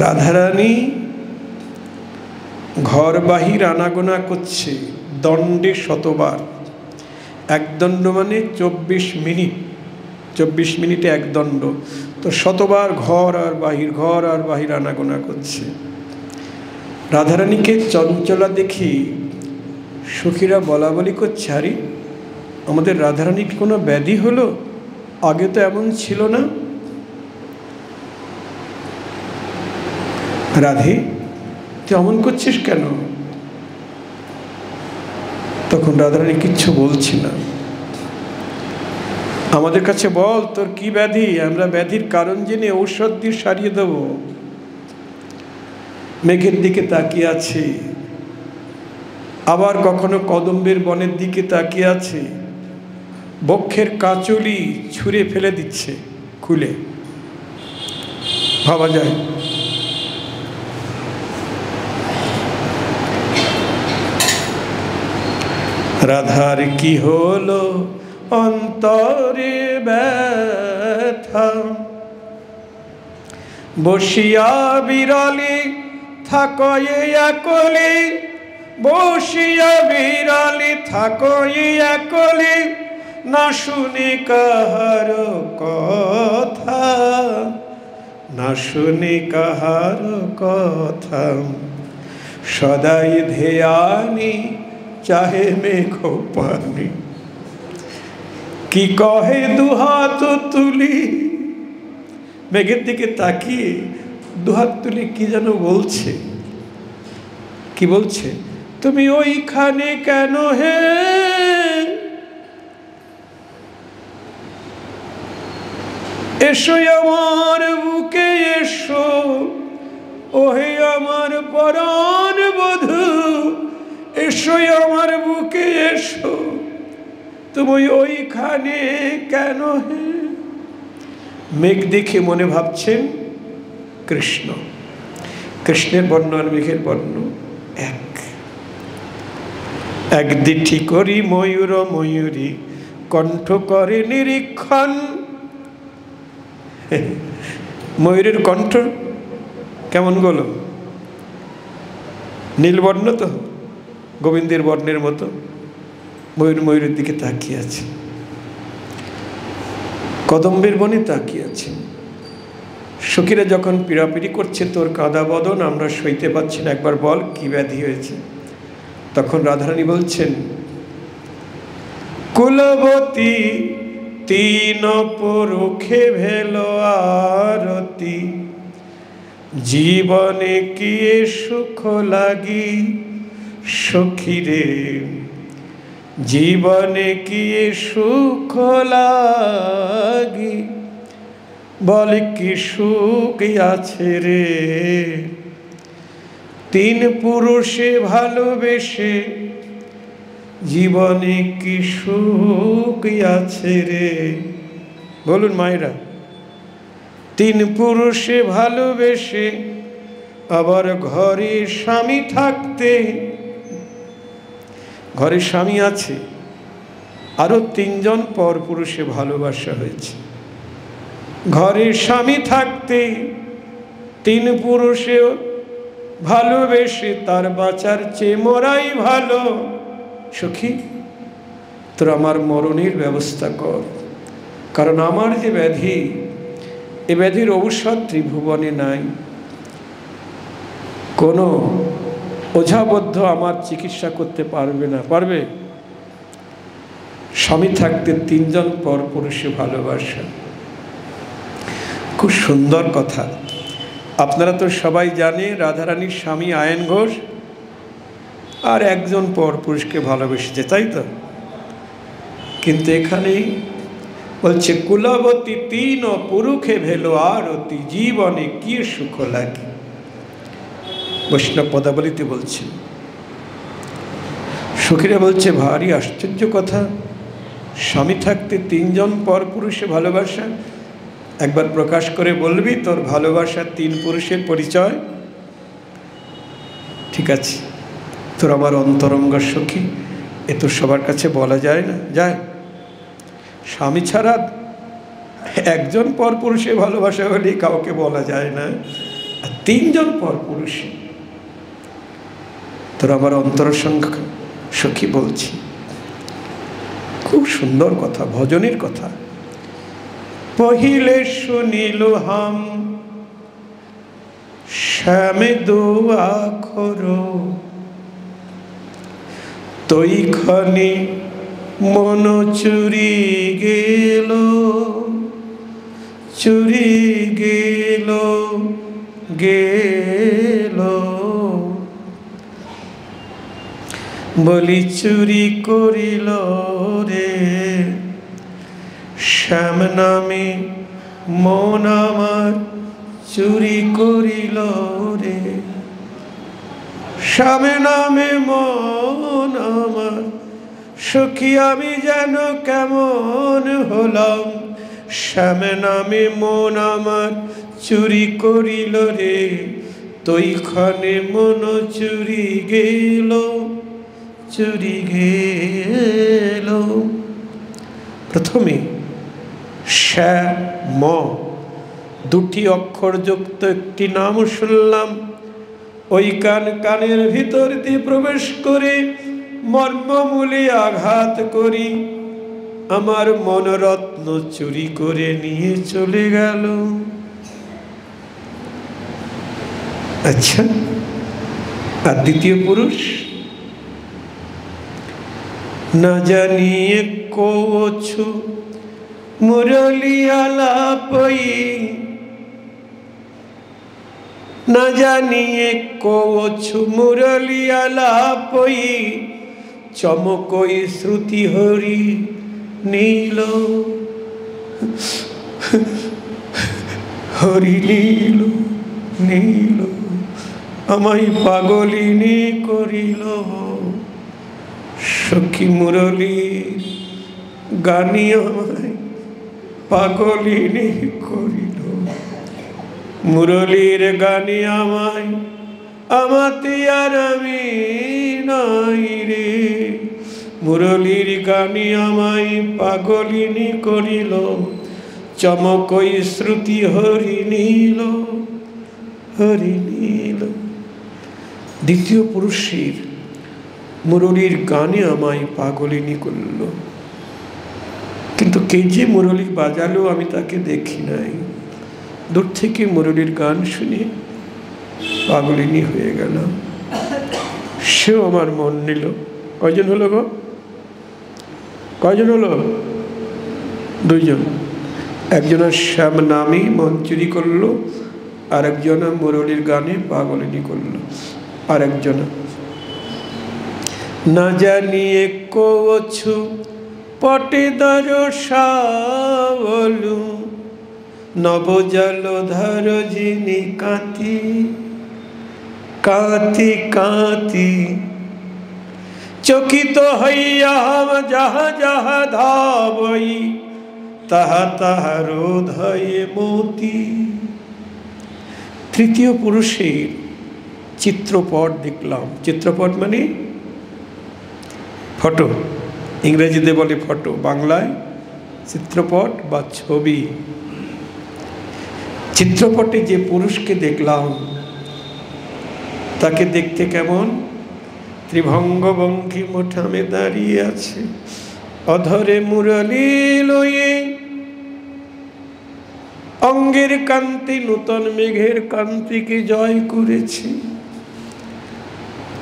রাধারানী ঘর বাহির আনাগোনা করছে দণ্ডে শতবার। এক দণ্ড মানে 24 মিনিট, 24 মিনিটে এক দণ্ড, তো শতবার ঘর আর বাহির আনাগোনা করছে। রাধারানীকে চঞ্চলা দেখি সখীরা বলা বলি করছে, আরে আমাদের রাধারানীর কোনো ব্যাধি হলো? আগে তো এমন ছিল না। রাধে, তুই অমন করছিস কেন? তখন রাধারানী কিচ্ছু বলছি না। আমাদের কাছে বল তোর কি ব্যাধি, আমরা ব্যাধির কারণ জেনে ঔষধ দিয়ে সারিয়ে দেব। মেঘের দিকে তাকিয়ে আছে, আবার কখনো কদম্বের বনের দিকে তাকিয়ে আছে, বক্ষের কাঁচুলি ছুঁড়ে ফেলে দিচ্ছে খুলে, ভাবা যায়। রাধার কি হলো অন্তরে ব্যথা, বসিয়া বিরলি থাকো একলি, বসিয়া বিরলি থাকো একলি, না শুনি কাহার কথা, না শুনি কাহার কথা, সদাই ধ্যানি চাহে মেঘ পানি। কি কহে দুহাত তুলি, মেঘের দিকে তাকিয়ে দুহাত তুলি কি যেন বলছে। কি বলছে? তুমি ওইখানে কেন হে, এসো আমার বুকে এসো, ওহে আমার পরাণ বধূ, এসো আমার বুকে এসো, তুমি ওইখানে কেন হে। মেঘ দেখে মনে ভাবছেন কৃষ্ণ, কৃষ্ণের বর্ণ আর মেঘের বর্ণ এক। একদিঠি করি ময়ূর ময়ূরী, কণ্ঠ করে নিরীক্ষণ। ময়ূরের কণ্ঠ কেমন গলো, নীলবর্ণ তো, গোবিন্দের বর্ণের মতো। ময়ূর ময়ূরের দিকে তাকিয়ে আছে, কদম্বের বনে তাকিয়ে আছে। সখীরা যখন পীড়াপিড়ি করছে, তোর কাদা বদন আমরা সইতে পারছি না, একবার বল কি ব্যাধি হয়েছে। তখন রাধারানী বলছেন, কুলবতী তিন পুরুষে ভেল আরতি, জীবনে কি সুখ লাগি সখী রে, জীবনে কি সুখ লাগি, বল কি সুখ আছে রে, তিন পুরুষে ভালোবেসে জীবনে কি সুখ আছে রে। বলুন মায়েরা, তিন পুরুষে ভালোবেসে আবার ঘরে স্বামী থাকতে, ঘরে স্বামী আছে, আরো তিনজন পর পুরুষে ভালোবাসা হয়েছে। ঘরে স্বামী থাকতে তিন পুরুষে ভালোবেসে তার বাঁচার চেয়ে মরাই ভালো। সখী, তোর আমার মরণের ব্যবস্থা কর, কারণ আমার যে ব্যাধি, এ ব্যাধির ঔষধ ত্রিভুবনে নাই। কোনো ওঝাবদ্ধ আমার চিকিৎসা করতে পারবে না। পারবে? স্বামী থাকতে তিনজন পর পুরুষে ভালোবাসা, খুব সুন্দর কথা। আপনারা তো সবাই জানে রাধারানীর স্বামী আয়ন ঘোষ আর একজন পর পুরুষকে ভালোবেসেছে, তাই তো? কিন্তু এখানেই বলছে কুলবতী তিন পুরুষে ভেলো আরতি, জীবনে কি সুখ লাগে। বৈষ্ণব পদাবলিতে বলছে, সখীরা বলছে ভারী আশ্চর্য কথা, স্বামী থাকতে তিনজন পর পুরুষে ভালোবাসা। একবার প্রকাশ করে বলবি তোর ভালোবাসার তিন পুরুষের পরিচয়? ঠিক আছে, তোর আমার অন্তরঙ্গ সখী, এ তো সবার কাছে বলা যায় না। যায়? স্বামী ছাড়া একজন পর পুরুষে ভালোবাসা হলে কাউকে বলা যায় না, আর তিনজন পর পুরুষে। তোর আমার অন্তর সংখ্যা সখী বলছি, খুব সুন্দর কথা, ভজনের কথা। পहिले শুনিল হাম শ্যামে দোয়া খরো, তৈক্ষণে মন চুরি গেল, চুরি গেল গেল, বলি চুরি করিল রে, শ্যাম নামে মন আমার চুরি করিল রে, শ্যাম নামে মন আমার। সখী আমি যেন কেমন হলাম, শ্যাম নামে মন আমার চুরি করিল রে, তৈক্ষণে মন চুরি গেল, চুরি গেল। প্রথমে শ্যাম দুটি অক্ষর যুক্ত একটি নাম শুনলাম, ওই কানের ভিতর দিয়ে প্রবেশ করে মর্মমূলে আঘাত করি, আমার মনরত্ন চুরি করে নিয়ে চলে গেল। আচ্ছা, আর দ্বিতীয় পুরুষ? না জানিয়ে কোছু মুরলি আলাপই, না জানিয়ে কোছু মুরলি আলাপই, চমকই শ্রুতি হরি নীল, হরি নীল নীল, আমায় পাগলিনী করিল। সখী মুরলীর গানি আমায় পাগলিনী করিল, মুরলীর গানি আমায়, আমাতে আর আমি নাই রে, মুরলীর গানি আমায় পাগলিনী করিল, চমকই শ্রুতি হরি নীল, হরি নীল। দ্বিতীয় পুরুষের মুরলীর গানে আমায় পাগলিনী করল, কিন্তু কে যে মুরলী বাজালো আমি তাকে দেখি নাই, দূর থেকে মুরলীর গান শুনে পাগলিনী হয়ে গেল। সেও আমার মন নিল। কয়জন হলো গো? কয়জন হলো? দুইজন। একজনের শ্যাম নামী মন চুরি করলো, আরেকজনা মুরলীর গানে পাগলিনী করল। আরেকজনা না জানিয়ে কছু পটে দরসাবলু নবজলধর যিনি কাঁতি কাঁতি কাঁতি চকিত হইয়া যাহা যাহা ধাবই তাহা তাহার হৃদয়ে মতি। তৃতীয় পুরুষের চিত্রপট দেখলাম। চিত্রপট মানে ফটো, ইংরেজিতে বলে ফটো, বাংলায় চিত্রপট বা ছবি। চিত্রপটে যে পুরুষকে দেখলাম তাকে দেখতে কেমন? ত্রিভঙ্গ বঙ্কি মোঠামে দাঁড়িয়ে আছে, অধরে মুরলী লয়ে, অঙ্গের কান্তি নূতন মেঘের কান্তিকে জয় করেছে।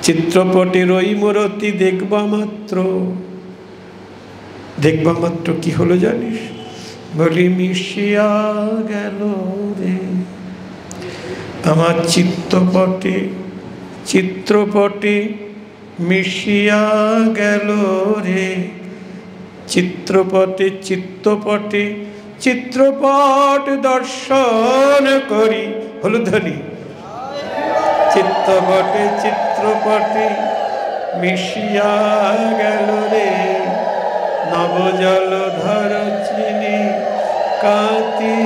চিত্রপটের ওই মূরতি দেখবা মাত্র কি হলো জানিস? বলি মিশিয়া গেল রে আমার চিত্রপটে মিশিয়া গেল রে। চিত্রপট দর্শন করি, হলো ধ্বনি। চিত্রপটে মিশিয়া গেল রে নবজলধর চিনি কাঁতি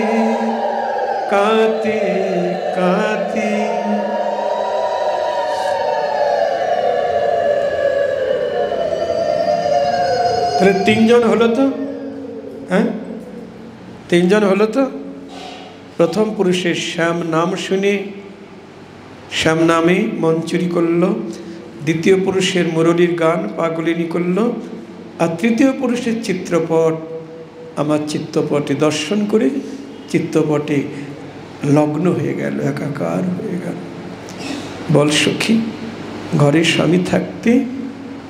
কাঁতি কাঁতি। তাহলে তিনজন হলো তো, হ্যাঁ তিনজন হলো তো। প্রথম পুরুষের শ্যাম নাম শুনে শ্যাম নামে মন চুরি করলো। দ্বিতীয় পুরুষের মুরলীর গান পাগলিনী করলো। আর তৃতীয় পুরুষের চিত্রপট আমার চিত্তপটে দর্শন করে চিত্তপটে লগ্ন হয়ে গেল, একাকার হয়ে গেল। বল সখী, ঘরে স্বামী থাকতে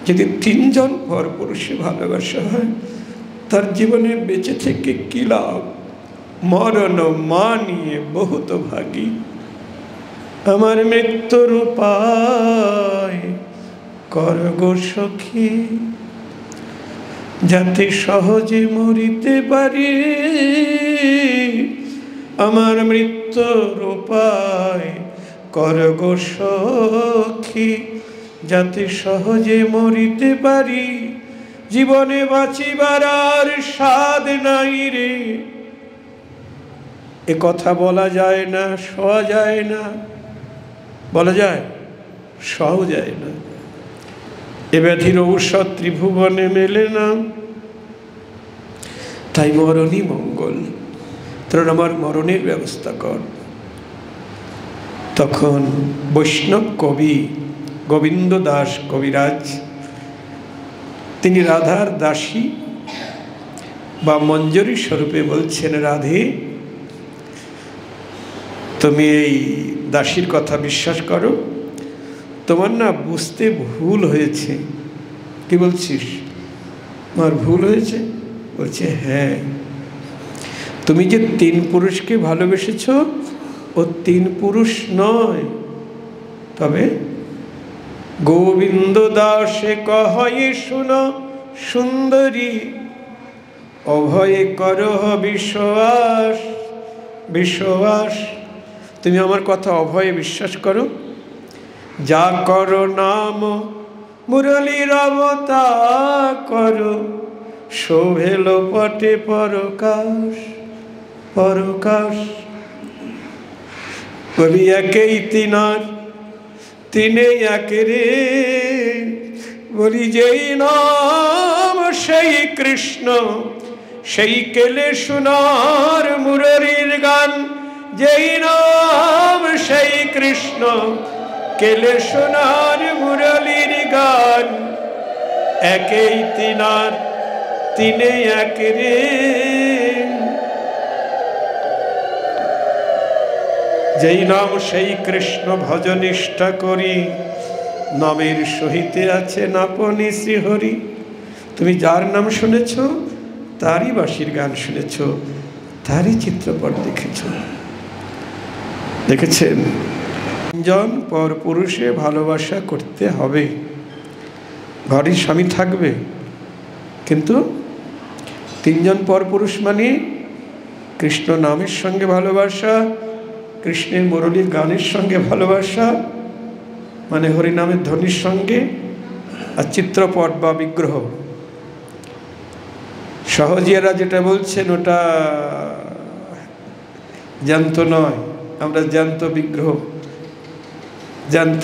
যদি তিনজন পর পুরুষে ভালোবাসা হয় তার জীবনে বেঁচে থেকে কি লাভ? মরণ মানিয়ে বহুত ভাগী। আমার মৃত্যুর উপায় কর গো সখী, যাতে সহজে মরিতে পারি। আমার মৃত্যুর উপায় কর গো সখী, যাতে সহজে মরিতে পারি। জীবনে বাঁচিবার আর স্বাদ নাই রে। এ কথা বলা যায় না, শোয়া যায় না। বলা যায়, শোয়াও যায় না। এ ব্যাধির ঔষধ ত্রিভুবনে মেলে না, তাই মরণই মঙ্গল। তোর আমার মরণের ব্যবস্থা কর। তখন বৈষ্ণব কবি গোবিন্দ দাস কবিরাজ, তিনি রাধার দাসী বা মঞ্জরী স্বরূপে বলছেন, রাধে তুমি এই দাসীর কথা বিশ্বাস করো, তোমার না বুঝতে ভুল হয়েছে। কি বলছিস? আমার ভুল হয়েছে? বলছে হ্যাঁ, তুমি যে তিন পুরুষকে ভালোবেসেছ ও তিন পুরুষ নয়। তবে গোবিন্দ দাসে কহে শুনো সুন্দরী, অভয়ে করহ বিশ্বাস। তুমি আমার কথা অভয়ে বিশ্বাস করো। যা করো নাম মুরলীর অবতা করো, শোভেল পটে পরকাশ। বলি একেই তিনার, তিনে একে রে। বলি যেই নাম সেই কৃষ্ণ, সেই কেলে সোনার মুরলীর গান। যেই নাম সেই কৃষ্ণ, কেলে সোনার মুরলীর গান। একেই তিনার, তিনে এক রে। যেই নাম সেই কৃষ্ণ ভজনিষ্ঠা করি, নামের সহিতে আছে নাপনি শ্রীহরি। তুমি যার নাম শুনেছ তারই বাঁশির গান শুনেছ, তারই চিত্রপট দেখেছ। দেখেছেন, তিনজন পর পুরুষে ভালোবাসা করতে হবে। ঘরে স্বামী থাকবে, কিন্তু তিনজন পর পুরুষ মানে কৃষ্ণ নামের সঙ্গে ভালোবাসা, কৃষ্ণের মুরলীর গানের সঙ্গে ভালোবাসা, মানে হরিনামের ধ্বনির সঙ্গে, আর চিত্রপট বা বিগ্রহ। সহজিয়ারা যেটা বলছেন ওটা জ্যান্ত নয়, আমরা জ্যান্ত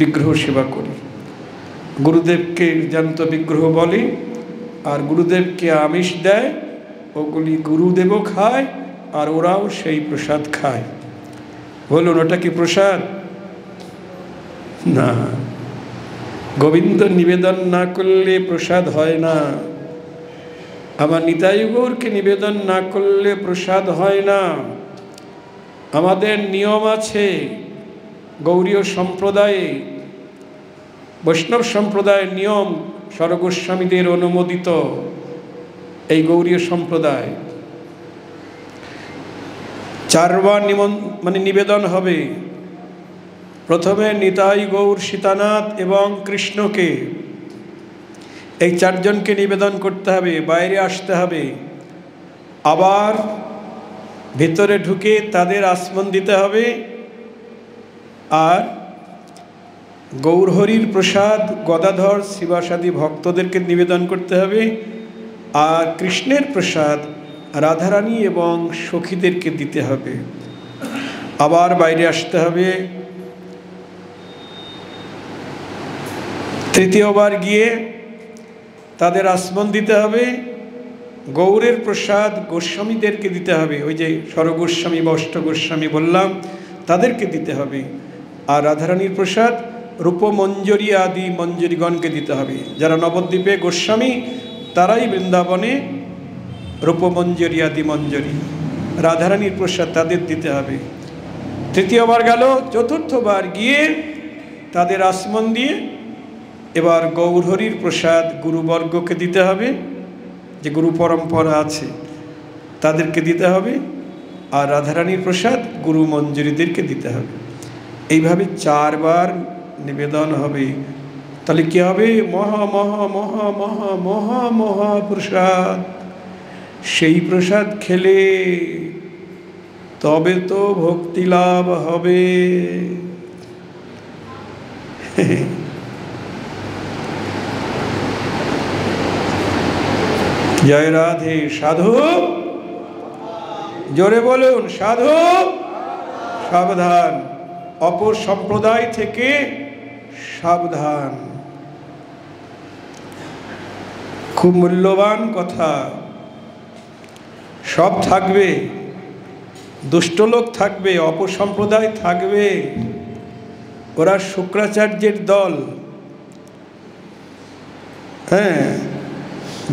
বিগ্রহ সেবা করি। গুরুদেবকে জ্যান্ত বিগ্রহ বলে, আর গুরুদেবকে আমিষ দেয়, ওগুলি গুরুদেবও খায় আর ওরাও সেই প্রসাদ খায়। বলুন ওটা কি প্রসাদ? না, গোবিন্দ নিবেদন না করলে প্রসাদ হয় না। আমার নিতাই গৌরকে নিবেদন না করলে প্রসাদ হয় না। আমাদের নিয়ম আছে গৌড়ীয় সম্প্রদায়ে, বৈষ্ণব সম্প্রদায়ের নিয়ম, স্বরগোস্বামীদের অনুমোদিত এই গৌড়ীয় সম্প্রদায়। 4 বার মানে নিবেদন হবে। প্রথমে নিতাই গৌর, সীতানাথ এবং কৃষ্ণকে, এই 4 জনকে নিবেদন করতে হবে, বাইরে আসতে হবে। আবার ভিতরে ঢুকে তাদের আসমন দিতে হবে। আর গৌরহরির প্রসাদ গদাধর শিবাসাদি ভক্তদেরকে নিবেদন করতে হবে। আর কৃষ্ণের প্রসাদ রাধারানী এবং সখীদেরকে দিতে হবে। আবার বাইরে আসতে হবে। তৃতীয়বার গিয়ে তাদের আসমন দিতে হবে। গৌরের প্রসাদ গোস্বামীদেরকে দিতে হবে, ওই যে স্বরগোস্বামী বা অষ্টগোস্বামী বললাম, তাদেরকে দিতে হবে। আর রাধারানীর প্রসাদ রূপমঞ্জরী আদি মঞ্জরীগণকে দিতে হবে। যারা নবদ্বীপে গোস্বামী তারাই বৃন্দাবনে রূপমঞ্জরী আদি মঞ্জরী। রাধারানীর প্রসাদ তাদের দিতে হবে। তৃতীয়বার গেল, চতুর্থবার গিয়ে তাদের আসমন দিয়ে এবার গৌরহরির প্রসাদ গুরুবর্গকে দিতে হবে, যে গুরু পরম্পরা আছে তাদেরকে দিতে হবে। আর রাধারানীর প্রসাদ গুরু মঞ্জুরিদেরকে দিতে হবে। এইভাবে 4 বার নিবেদন হবে। তাহলে কি হবে? মহা মহা মহা মহা মহা মহা প্রসাদ। সেই প্রসাদ খেলে তবে তো ভক্তি লাভ হবে। জয় রাধে। সাধু, জোরে বলুন, সাধু সাবধান, অপর সম্প্রদায় থেকে সাবধান। খুব মূল্যবান কথা। সব থাকবে, দুষ্ট লোক থাকবে, অপসম্প্রদায় থাকবে, ওরা শুক্রাচার্যের দল। হ্যাঁ,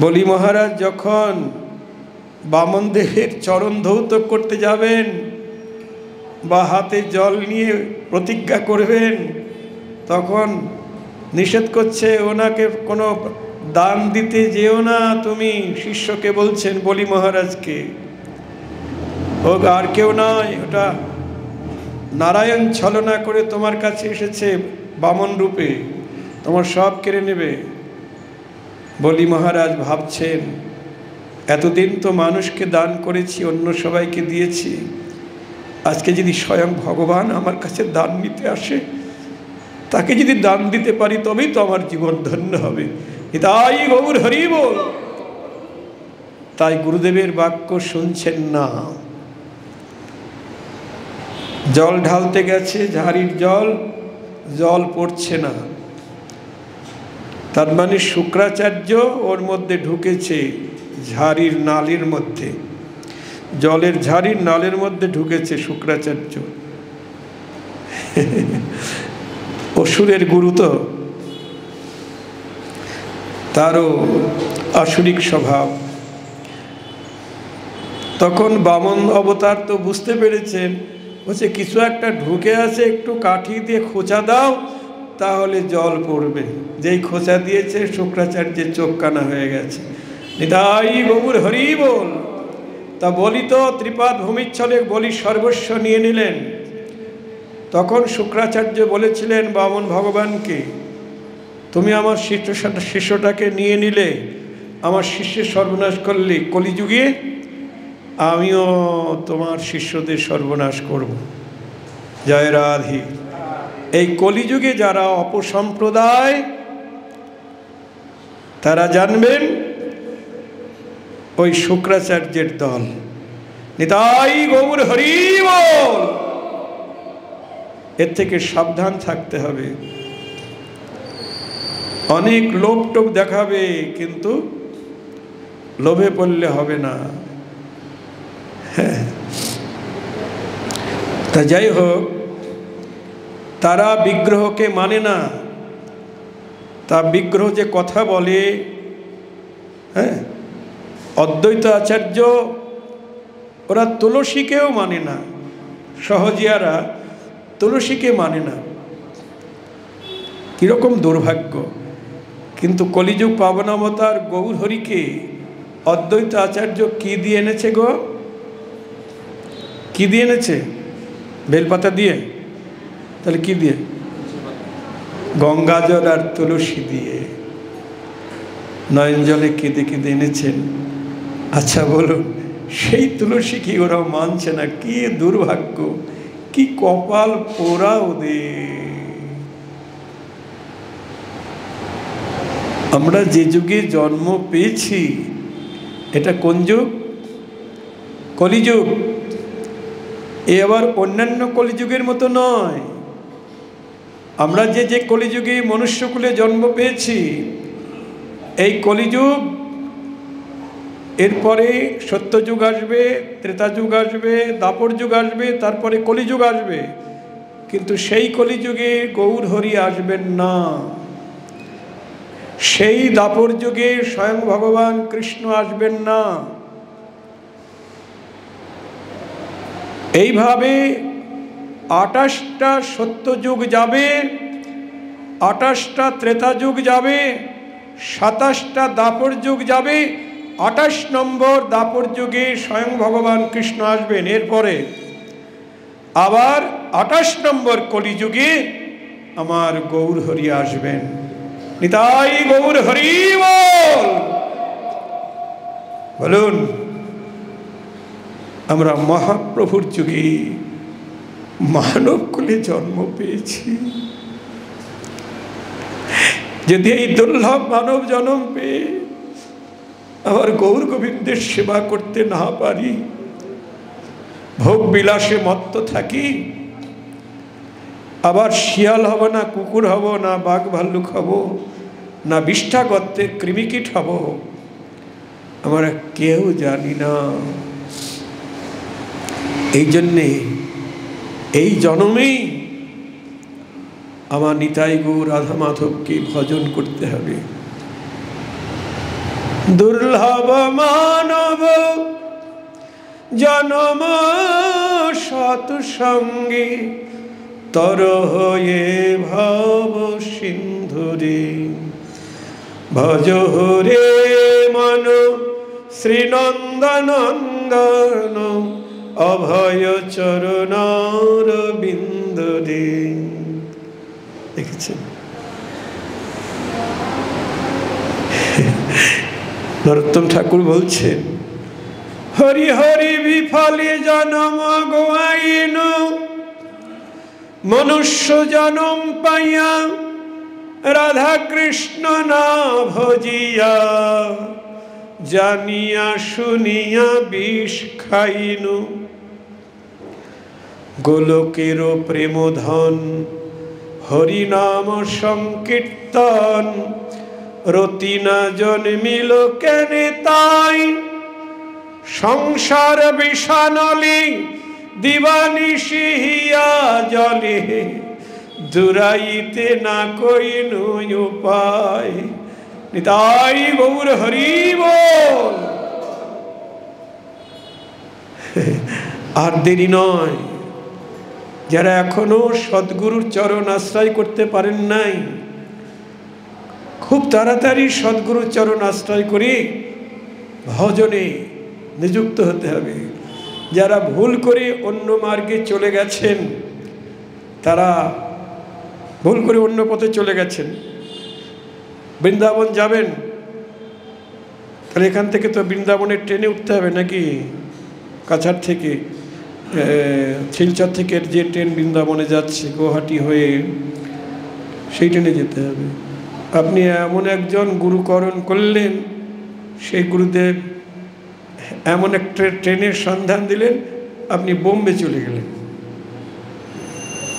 বলি মহারাজ যখন বামনদেবের চরণ ধৌত করতে যাবেন বা হাতে জল নিয়ে প্রতিজ্ঞা করবেন, তখন নিষেধ করছে ওনাকে কোনো দান দিতে যেও না তুমি। শিষ্যকে বলছেন, বলি মহারাজকে, ও আর কেউ নয়, ওটা নারায়ণ ছলনা করে তোমার কাছে এসেছে বামন রূপে, তোমার সব কেড়ে নেবে। বলি মহারাজ ভাবছেন, এতদিন তো মানুষকে দান করেছি, অন্য সবাইকে দিয়েছি, আজকে যদি স্বয়ং ভগবান আমার কাছে দান নিতে আসে, তাকে যদি দান দিতে পারি তবেই তো আমার জীবন ধন্য হবে। তাই গৌর হরি বল। তাই গুরুদেবের বাক্য শুনছেন না। জল ঢালতে গেছে, ঝাড়ির জল পড়ছে না, তার মানে শুক্রাচার্য ওর মধ্যে ঢুকেছে, ঝাড়ির নালের মধ্যে, জলের ঝাড়ির নালের মধ্যে ঢুকেছে শুক্রাচার্য। অসুরের গুরু তো, তারও আসুরিক স্বভাব। তখন বামন অবতার তো বুঝতে পেরেছেন, বলছে কিছু একটা ঢুকে আছে, একটু কাঠি দিয়ে খোঁচা দাও, তাহলে জল পড়বে। যেই খোঁচা দিয়েছে, শুক্রাচার্যের চোখ কানা হয়ে গেছে। নিতাই গৌর হরি বল। তা বলি তো ত্রিপাদ ভূমিচ্ছলে বলি সর্বস্ব নিয়ে নিলেন। তখন শুক্রাচার্য বলেছিলেন বামন ভগবানকে, তুমি আমার শিষ্যটাকে নিয়ে নিলে, আমার শিষ্যের সর্বনাশ করলে, কলিযুগে আমিও তোমার শিষ্যদের সর্বনাশ করব। জয় রাধে। এই কলিযুগে যারা অপসম্প্রদায়, তারা জানবেন ওই শুক্রাচার্যের দল। নিতাই গৌর হরি বল। এর থেকে সাবধান থাকতে হবে। অনেক লোভ টোপ দেখাবে, কিন্তু লোভে পড়লে হবে না। তা যাই হোক, তারা বিগ্রহকে মানে না। তা বিগ্রহ যে কথা বলে, অদ্বৈত আচার্য ওরা তুলসীকেও মানে না, সহজিয়ারা তুলসীকে মানে না। কীরকম দুর্ভাগ্য! কিন্তু কলিযুগ পাবনাবতার গৌর হরিকে অদ্বৈত আচার্য কি দিয়ে এনেছে গো? কি দিয়ে এনেছে? বেলপাতা দিয়ে? তাহলে কি দিয়ে? গঙ্গাজল আর তুলসী দিয়ে নয়ন জলে কেঁদে কেঁদে এনেছেন। আচ্ছা বলুন, সেই তুলসী কি ওরা মানছে না? কি দুর্ভাগ্য, কি কপাল পোড়া ওদের। আমরা যে যুগে জন্ম পেয়েছি, এটা কোন যুগ? কলিযুগ। এ আবার অন্যান্য কলিযুগের মতো নয়। আমরা যে কলিযুগে মনুষ্যকুলে জন্ম পেয়েছি, এই কলিযুগ, এরপরে সত্যযুগ আসবে, ত্রেতাযুগ আসবে, দাপর যুগ আসবে, তারপরে কলিযুগ আসবে। কিন্তু সেই কলিযুগে গৌর হরি আসবেন না। সেই দাপর যুগে স্বয়ং ভগবান কৃষ্ণ আসবেন না। এইভাবে 28টা সত্যযুগ যাবে, 28টা ত্রেতা যুগ যাবে, 27টা দাপর যুগ যাবে, 28 নম্বর দাপর যুগে স্বয়ং ভগবান কৃষ্ণ আসবেন। এরপরে আবার 28 নম্বর কলিযুগে আমার গৌর হরি আসবেন। নিতাই গৌর হরি বল। বলুন, আমরা মহাপ্রভুর যুগে মানব কুলে জন্ম পেয়েছি। যদি এই দুর্লভ মানব জন্ম পেয়ে আবার গৌর গোবিন্দের সেবা করতে না পারি, ভোগ বিলাসে মত্ত থাকি, আবার শিয়াল হব না, কুকুর হব না, বাঘ ভাল্লুক হব না, বিষ্ঠা গর্তের কৃমিকীট হব, আমরা কেউ জানি না। এই জন্যে এই জন্মেই আমার নিতাই গৌর রাধা মাধবকে ভজন করতে হবে। দুর্লভ মানব জনম সৎসঙ্গে, তর হয়ে ভব সিন্ধুরে, ভজ হরে মন শ্রীনন্দনন্দন, অভয় চরণার বিন্দুরে। দেখেছেন নরোত্তম ঠাকুর বলছেন, হরি হরি বিফলে জনম গোয়াইন, মনুষ্য জনম পাইয়া রাধা কৃষ্ণ না ভজিয়া, জানিয়া শুনিয়া বিষ খাইনু, গোলকের প্রেমধন হরিনাম সংকীর্তন, রতি না জন্মিল কেনে তাই, সংসার বিষানলি দিবানিশি হিয়া জলে, দুরাইতে না কইনু উপায়। নিতাই গৌর হরি বল। আর দেরি নয়, যারা এখনো সদ্গুরুর চরণ আশ্রয় করতে পারেন নাই, খুব তাড়াতাড়ি সদ্গুরুর চরণ আশ্রয় করে ভজনে নিযুক্ত হতে হবে। যারা ভুল করে অন্য মার্গে চলে গেছেন, তারা ভুল করে অন্য পথে চলে গেছেন, বৃন্দাবন যাবেন, তাহলে এখান থেকে তো বৃন্দাবনের ট্রেনে উঠতে হবে নাকি? কাছাড় থেকে, শিলচর থেকে যে ট্রেন বৃন্দাবনে যাচ্ছে গুয়াহাটি হয়ে, সেই ট্রেনে যেতে হবে। আপনি এমন একজন গুরুকরণ করলেন, সেই গুরুদেব এমন একটা ট্রেনের সন্ধান দিলেন, আপনি বোম্বে চলে গেলেন।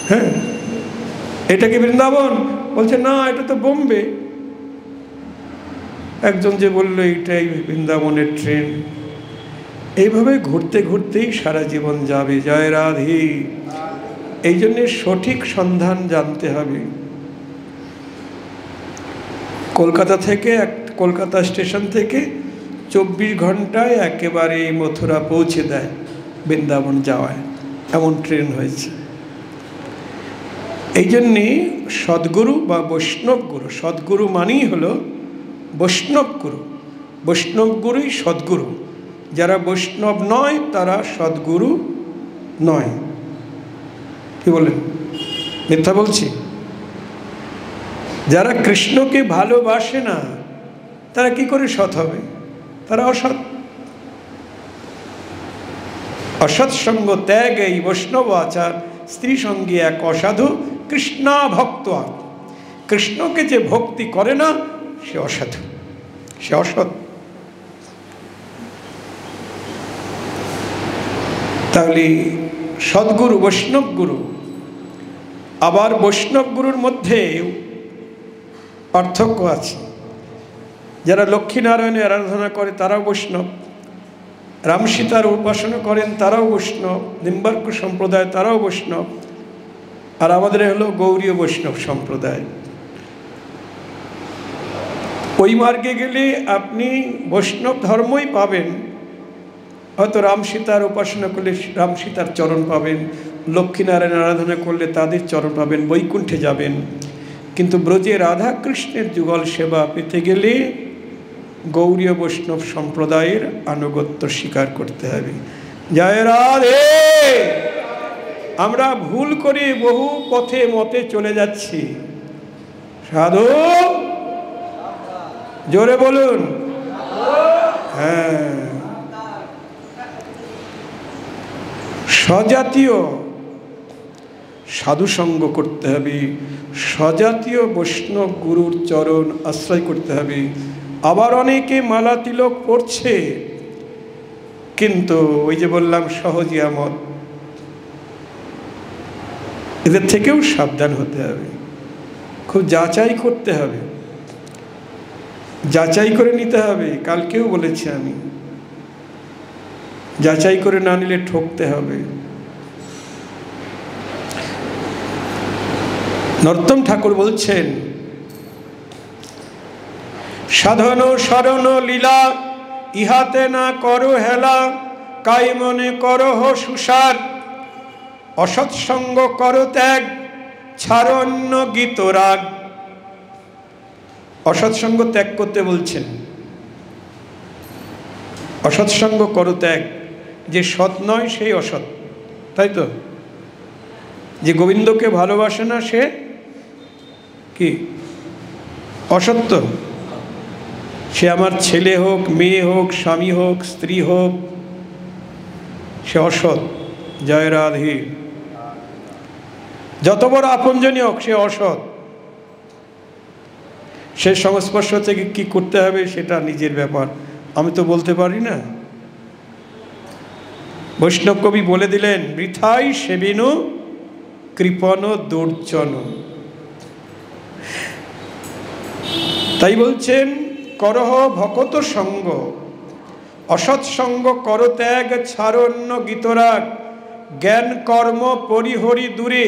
হ্যাঁ, এটা কি বৃন্দাবন? বলছে না, এটা তো বোম্বে। একজন যে বলল এইটাই বৃন্দাবনের ট্রেন। এইভাবে ঘুরতে ঘুরতেই সারা জীবন যাবে। জয় রাধে। এই জন্যে সঠিক সন্ধান জানতে হবে। কলকাতা স্টেশন থেকে 24 ঘন্টায় একেবারে মথুরা পৌঁছে দেয় বৃন্দাবন যাওয়ায়, এমন ট্রেন হয়েছে। এই জন্যে সদ্গুরু বা বৈষ্ণব গুরু, সদ্গুরু মানেই হলো বৈষ্ণব গুরু। বৈষ্ণব গুরুই সদ্গুরু। যারা বৈষ্ণব নয় তারা সদ্গুরু নয়। কি বলেন? মিথ্যা বলছি? যারা কৃষ্ণকে ভালোবাসে না তারা কি করে সৎ হবে? তারা অসৎ। অসৎসঙ্গ ত্যাগ এই বৈষ্ণব আচার, স্ত্রী সঙ্গে এক অসাধু কৃষ্ণা ভক্ত। কৃষ্ণকে যে ভক্তি করে না সে অসাধু, সে অসৎ। তাহলে সদ্গুরু বৈষ্ণব গুরু। আবার বৈষ্ণব গুরুর মধ্যে পার্থক্য আছে। যারা লক্ষ্মীনারায়ণের আরাধনা করে তারাও বৈষ্ণব, রাম সীতার উপাসনা করেন তারাও বৈষ্ণব, নিম্বার্ক সম্প্রদায় তারাও বৈষ্ণব। আর আমাদের হলো গৌড়ীয় বৈষ্ণব সম্প্রদায়। ওই মার্গে গেলে আপনি বৈষ্ণব ধর্মই পাবেন। হয়তো রাম সীতার উপাসনা করলে রাম সীতার চরণ পাবেন, লক্ষ্মীনারায়ণ আরাধনা করলে তাদের চরণ পাবেন, বৈকুণ্ঠে যাবেন। কিন্তু ব্রজে রাধা কৃষ্ণের যুগল সেবা পেতে গেলে গৌড়ীয় বৈষ্ণব সম্প্রদায়ের আনুগত্য স্বীকার করতে হবে। জয় রাধে। আমরা ভুল করে বহু পথে মতে চলে যাচ্ছি। সাধু, জোরে বলুন। হ্যাঁ, স্বজাতীয় সাধুসঙ্গ করতে হবে, স্বজাতীয় বৈষ্ণব গুরুর চরণ আশ্রয় করতে হবে। আবার অনেকে মালা তিলক পড়ছে, কিন্তু ওই যে বললাম সহজিয়ামত, এদের থেকেও সাবধান হতে হবে। খুব যাচাই করতে হবে, যাচাই করে নিতে হবে। কালকেও বলেছি আমি, যাচাই করে না নিলে ঠকতে হবে। নরোত্তম ঠাকুর বলছেন, সাধন শরণ লীলা ইহাতে না করো হেলা, কাই মনে করো সুসার, অসৎসঙ্গ করো ত্যাগ, ছাড়ো অন্য গীত রাগ। অসৎসঙ্গ ত্যাগ করতে বলছেন। অসৎসঙ্গ করো ত্যাগ। যে সৎ নয় সেই অসৎ, তাই তো? যে গোবিন্দকে ভালোবাসে না সে কি অসত্য? সে আমার ছেলে হোক, মেয়ে হোক, স্বামী হোক, স্ত্রী হোক, সে অসৎ। জয় রাধে। যত বড় আপনজনী হোক সে অসৎ। সে সংস্পর্শ থেকে কি করতে হবে সেটা নিজের ব্যাপার, আমি তো বলতে পারি না। বৈষ্ণব কবি বলে দিলেন, বৃথাই সেবিনু কৃপণ দুর্জন। তাই বলছেন, করহ ভকত সঙ্গ, অসৎসঙ্গ কর ত্যাগ, ছাড়ন্য গীতরাগ, জ্ঞান কর্ম পরিহরি দূরে।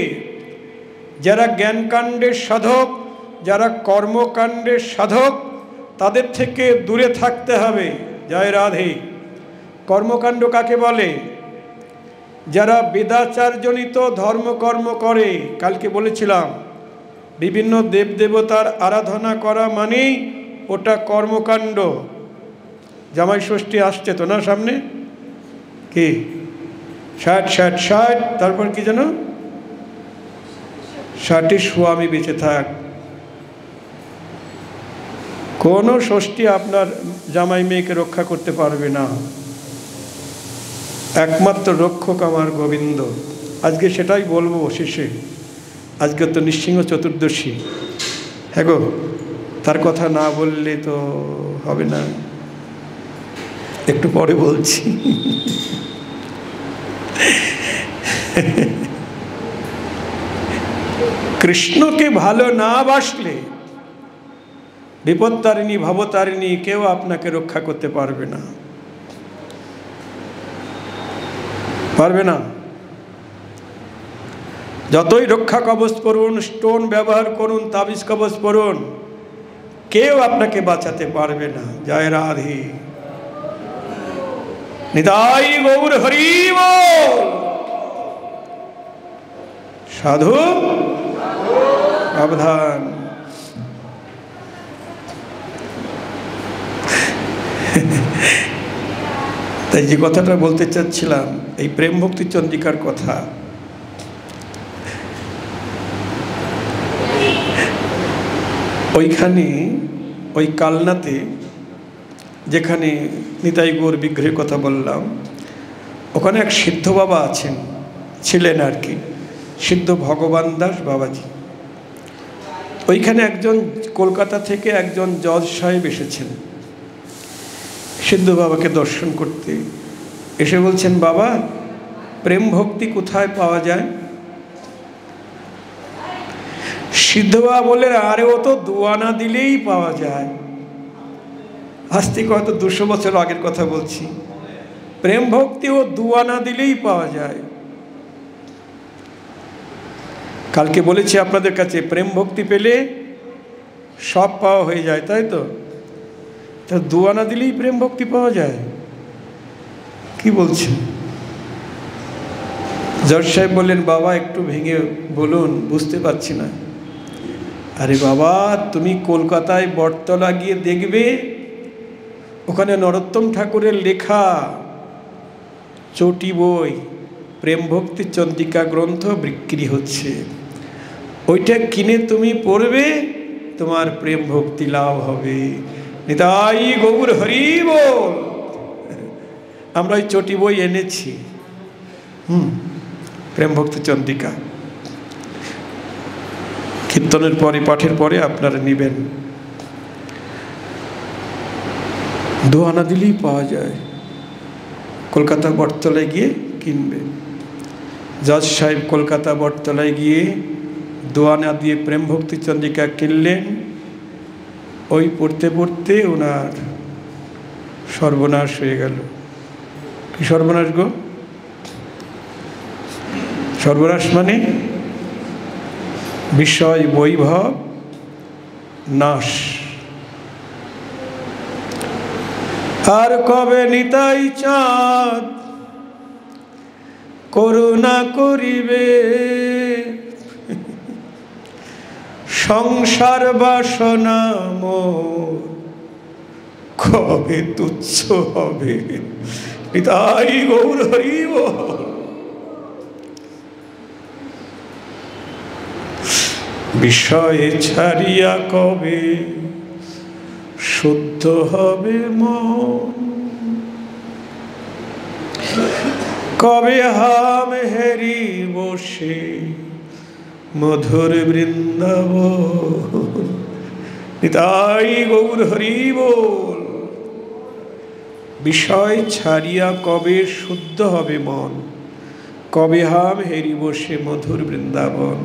যারা জ্ঞানকাণ্ডের সাধক, যারা কর্মকাণ্ডের সাধক, তাদের থেকে দূরে থাকতে হবে। জয় রাধে। কর্মকাণ্ড কাকে বলে? যারা বেদাচারজনিত ধর্মকর্ম করে। কালকে বলেছিলাম, বিভিন্ন দেবদেবতার আরাধনা করা মানেই ওটা কর্মকাণ্ড। জামাই ষষ্ঠী আসছে তো না সামনে, কি 60 60 60, তারপর কি যেন 60 স্বামী বেঁচে থাক। কোনো ষষ্ঠী আপনার জামাই মেয়েকে রক্ষা করতে পারবে না, একমাত্র রক্ষক আমার গোবিন্দ। আজকে সেটাই বলবো শেষে। আজকে তো নৃসিংহ চতুর্দশী, হ্যাঁ গো, তার কথা না বললে তো হবে না, একটু পরে বলছি। কৃষ্ণকে ভালো না বাসলে বিপত্তারিণী ভবতারিণী কেউ আপনাকে রক্ষা করতে পারবে না, পারবে না। যতই রক্ষা কবচ করুন, স্টোন ব্যবহার করুন, তাবিজ কবচ করুন, কেউ আপনাকে বাঁচাতে পারবে না। জয় রাধে, নিতাই গৌর হরি বল। সাধু সাবধান। তাই যে কথাটা বলতে চাচ্ছিলাম, এই প্রেম ভক্তি চন্দ্রিকার কথা, ওইখানে ওই কালনাতে যেখানে নিতাই গৌর বিগ্রহের কথা বললাম, ওখানে এক সিদ্ধ বাবা আছেন, ছিলেন আর কি, সিদ্ধ ভগবান দাস বাবাজি। ওইখানে একজন কলকাতা থেকে একজন জজ সাহেব এসেছেন সিদ্ধ বাবাকে দর্শন করতে। এসে বলছেন, বাবা প্রেম ভক্তি কোথায় পাওয়া যায়? সিদ্ধ বাবা বললেন, আরে ও তো দুয়ানা দিলেই পাওয়া যায়। আজ থেকে হয়তো 200 বছর আগের কথা বলছি। প্রেম ভক্তি ও দুয়ানা দিলেই পাওয়া যায়। কালকে বলেছি আপনাদের কাছে, প্রেম ভক্তি পেলে সব পাওয়া হয়ে যায়, তাই তো? তা দুয়ানা দিলেই প্রেম ভক্তি পাওয়া যায়? কি বলছেন? জজ সাহেব বললেন, বাবা একটু ভেঙে বলুন, বুঝতে পারছি না। আরে বাবা, তুমি কলকাতায় বটতলা গিয়ে দেখবে, ওখানে নরোত্তম ঠাকুরের লেখা চটি বই প্রেম ভক্তি চন্দ্রিকা গ্রন্থ বিক্রি হচ্ছে। ওইটা কিনে তুমি পড়বে, তোমার প্রেম ভক্তি লাভ হবে। নিতাই গৌর হরি বল। আমরা ওই চটি বই এনেছি, প্রেম ভক্তি চন্দ্রিকা। কীর্তনের পরে, পাঠের পরে আপনারা নেবেন। দোয়ানা দিলেই পাওয়া যায়, কলকাতা বটতলায় গিয়ে কিনবে। জজ সাহেব কলকাতা বটতলায় গিয়ে দোয়ানা দিয়ে প্রেম ভক্তি চন্দ্রিকা কিনলেন। ওই পড়তে পড়তে ওনার সর্বনাশ হয়ে গেল। কি সর্বনাশ গো? সর্বনাশ মানে বিষয় বৈভব নাশ। আর কবে নিতাই চাঁদ করুণা করিবে, সংসার বাসনা মোর কবে তুচ্ছ হবে। নিতাই গৌর হরি বল। বিষয়ে ছাড়িয়া কবে শুদ্ধ হবে মন, কবে হাম হেরি বসে মধুর বৃন্দাবন। নিতাই গৌর হরি বল। বিষয় ছাড়িয়া কবে শুদ্ধ হবে মন, কবে হাম হেরি বসে মধুর বৃন্দাবন।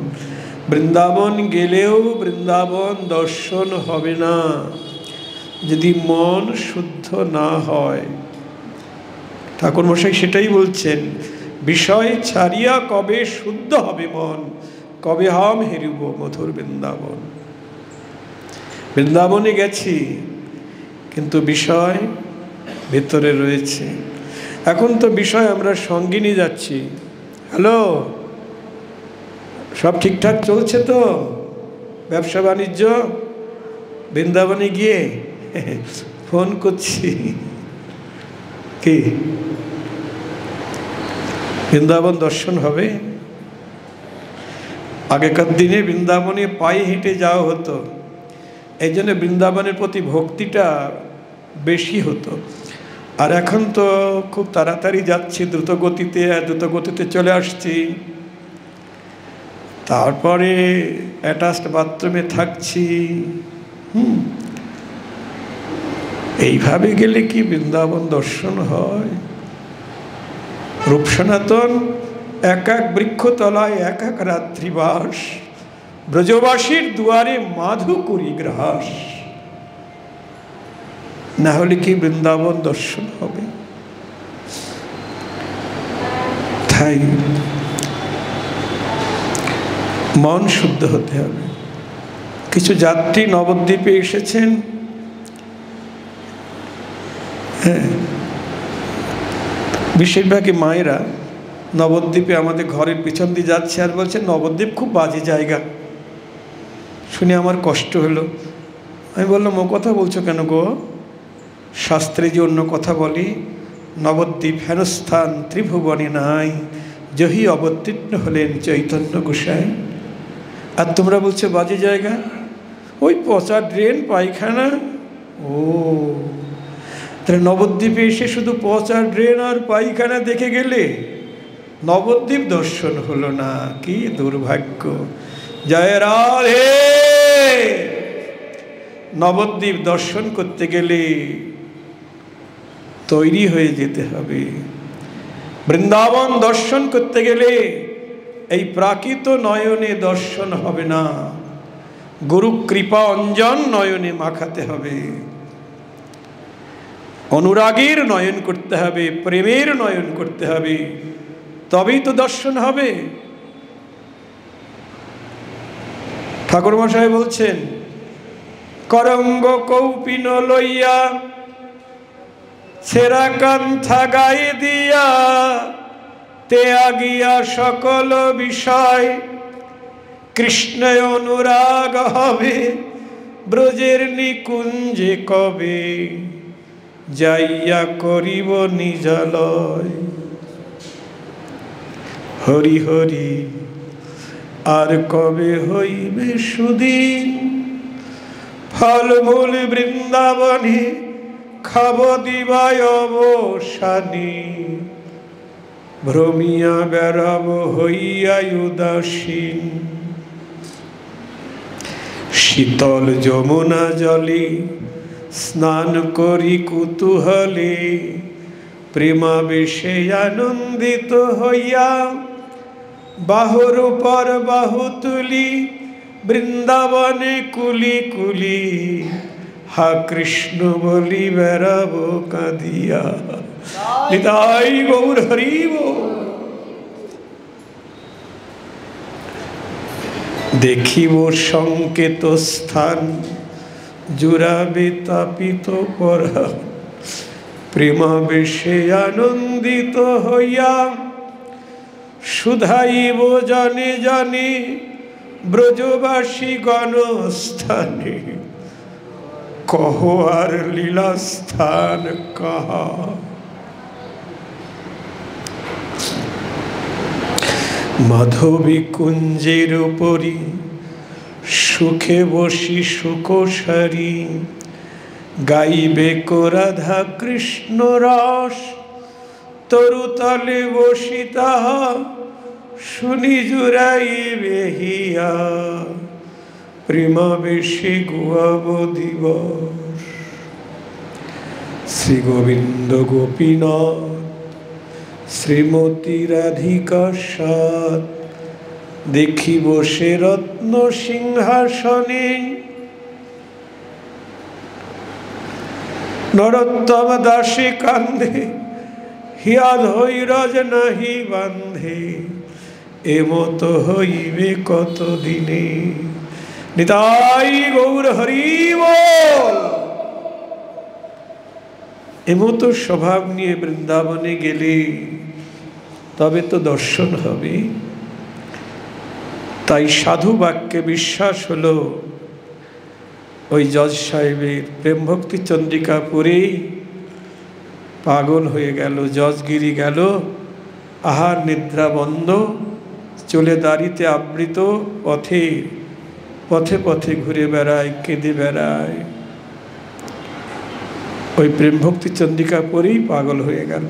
বৃন্দাবন গেলেও বৃন্দাবন দর্শন হবে না যদি মন শুদ্ধ না হয়। ঠাকুর মশাই সেটাই বলছেন, বিষয় ছাড়িয়া কবে শুদ্ধ হবে মন, কবে হাম হেরিব মধুর বৃন্দাবন। বৃন্দাবনে গেছি কিন্তু বিষয় ভেতরে রয়েছে। এখন তো বিষয় আমরা সঙ্গে নিয়ে যাচ্ছি। হ্যালো, সব ঠিকঠাক চলছে তো? ব্যবসা বাণিজ্য? বৃন্দাবনে গিয়ে ফোন করছি, কি বৃন্দাবন দর্শন হবে। আগেকার দিনে বৃন্দাবনে পায়ে হেঁটে যাওয়া হতো, এই জন্য বৃন্দাবনের প্রতি ভক্তিটা বেশি হতো। আর এখন তো খুব তাড়াতাড়ি যাচ্ছি, দ্রুত গতিতে চলে আসছি, তারপরে অ্যাটাচড বাথরুমে থাকছি। এইভাবে গেলে কি বৃন্দাবন দর্শন হয়? রূপ সনাতন এক এক বৃক্ষতলায় এক এক রাত্রিবাস, ব্রজবাসীর দুয়ারে মাধু করি গ্রাস। না হলে কি বৃন্দাবন দর্শন হবে? তাই মন শুদ্ধ হতে হবে। কিছু যাত্রী নবদ্বীপে এসেছেন, হ্যাঁ, বেশিরভাগই মায়েরা নবদ্বীপে আমাদের ঘরের পিছন দিয়ে যাচ্ছে আর বলছে নবদ্বীপ খুব বাজে জায়গা। শুনে আমার কষ্ট হলো। আমি বললাম, ও কথা বলছো কেন গো? শাস্ত্রে যে অন্য কথা বলি, নবদ্বীপ হেনস্থান ত্রিভুবনে নাই, জহি অবতীর্ণ হলেন চৈতন্য গোসাই। আর তোমরা বলছো বাজে জায়গা, ওই পচা ড্রেন পায়খানা। ও তাহলে নবদ্বীপে এসে শুধু পচা ড্রেন আর পায়খানা দেখে গেলে নবদ্বীপ দর্শন হলো না? কি দুর্ভাগ্য। জয় রাধে। নবদ্বীপ দর্শন করতে গেলে তৈরি হয়ে যেতে হবে। বৃন্দাবন দর্শন করতে গেলে এই প্রাকৃত নয়নে দর্শন হবে না, গুরু কৃপা অঞ্জন নয়নে মাখাতে হবে, অনুরাগের নয়ন করতে হবে, প্রেমের নয়ন করতে হবে, তবেই তো দর্শন হবে। ঠাকুর মশাই বলছেন, করঙ্গ কৌপিন লইয়া ছেঁড়া কান্থা গায়ে দিয়া, তে আগিয়া সকল বিষয় কৃষ্ণ অনুরাগ হবে, ব্রজের নিকুঞ্জে কবে যাইয়া করিব নিজালয়। হরি হরি আর কবে হইবে সুদিন, ফলমূল বৃন্দাবনে খাব দিবায় অবসানী, ভ্রমিয়া বেড়াব হইয়া উদাসীন। শীতল যমুনা জলে স্নান করি কুতূহলে, প্রেমাবেশে আনন্দিত হইয়া বাহুর পর বাহু তুলি, বৃন্দাবনে কুলি কুলি হা কৃষ্ণ বলি বেড়াবো কাঁদিয়া। নিতাই গৌর হরি বল। দেখিব সংকেত স্থান জুড়াবে তাপিত পরা, প্রেমাবেশে আনন্দিত হইয়া শুধাইব জানে জানে ব্রজবাসী গণস্থানে, কহ আর লীলা স্থান কাহা। মাধবী কুঞ্জের উপরি সুখে বসি সুকোসারি, গাইবে কো রাধা কৃষ্ণ রস, তরুতলে বসি তাহা শুনি জুড়াইবে হিয়া, প্রেমাবেশে গুয়াব দিবস। শ্রী গোবিন্দ গোপীনাথ শ্রীমতী রাধিকা সাত, দেখি বসে রত্ন সিংহাসনে, নরোত্তম দাসে কান্ধে হিয়া ধৈর্য নাহি বান্ধে, এমত হইবে কত দিনে। নিতাই গৌর হরি বল। এমতো স্বভাব নিয়ে বৃন্দাবনে গেলে তবে তো দর্শন হবে। তাই সাধু বাক্যে বিশ্বাস হলো ওই জজ সাহেবের প্রেম ভক্তি চন্দ্রিকা পড়েই পাগল হয়ে গেল, জজগিরি গেল, আহার নিদ্রা বন্ধ, চলে দাঁড়িতে আবৃত পথে পথে পথে ঘুরে বেড়ায়, কেঁদে বেড়ায়। ওই প্রেম ভক্তি চন্ডিকা পড়েই পাগল হয়ে গেল।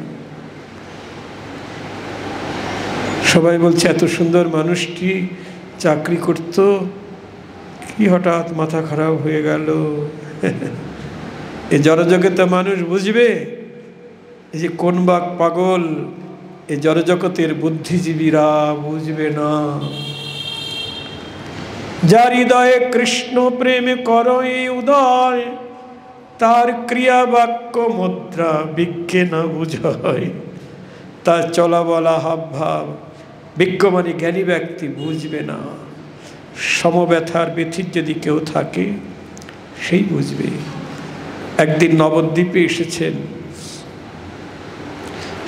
সবাই বলছে এত সুন্দর মানুষটি চাকরি করত, কি হঠাৎ মাথা খারাপ হয়ে গেল। এই জড়জগতে মানুষ বুঝবে এই যে কোন বাক পাগল, এই জড়জগতের বুদ্ধিজীবীরা বুঝবে না। যার হৃদয়ে কৃষ্ণ প্রেমে করই উদয়, তার ক্রিয়া বাক্য মুদ্রা বিজ্ঞে না বুঝায়। তার চলা বলা হাব ভাব বিজ্ঞমানী জ্ঞানী ব্যক্তি বুঝবে না। সমব্যথার ব্যথির যদি কেউ থাকে সেই বুঝবে। একদিন নবদ্বীপে এসেছেন,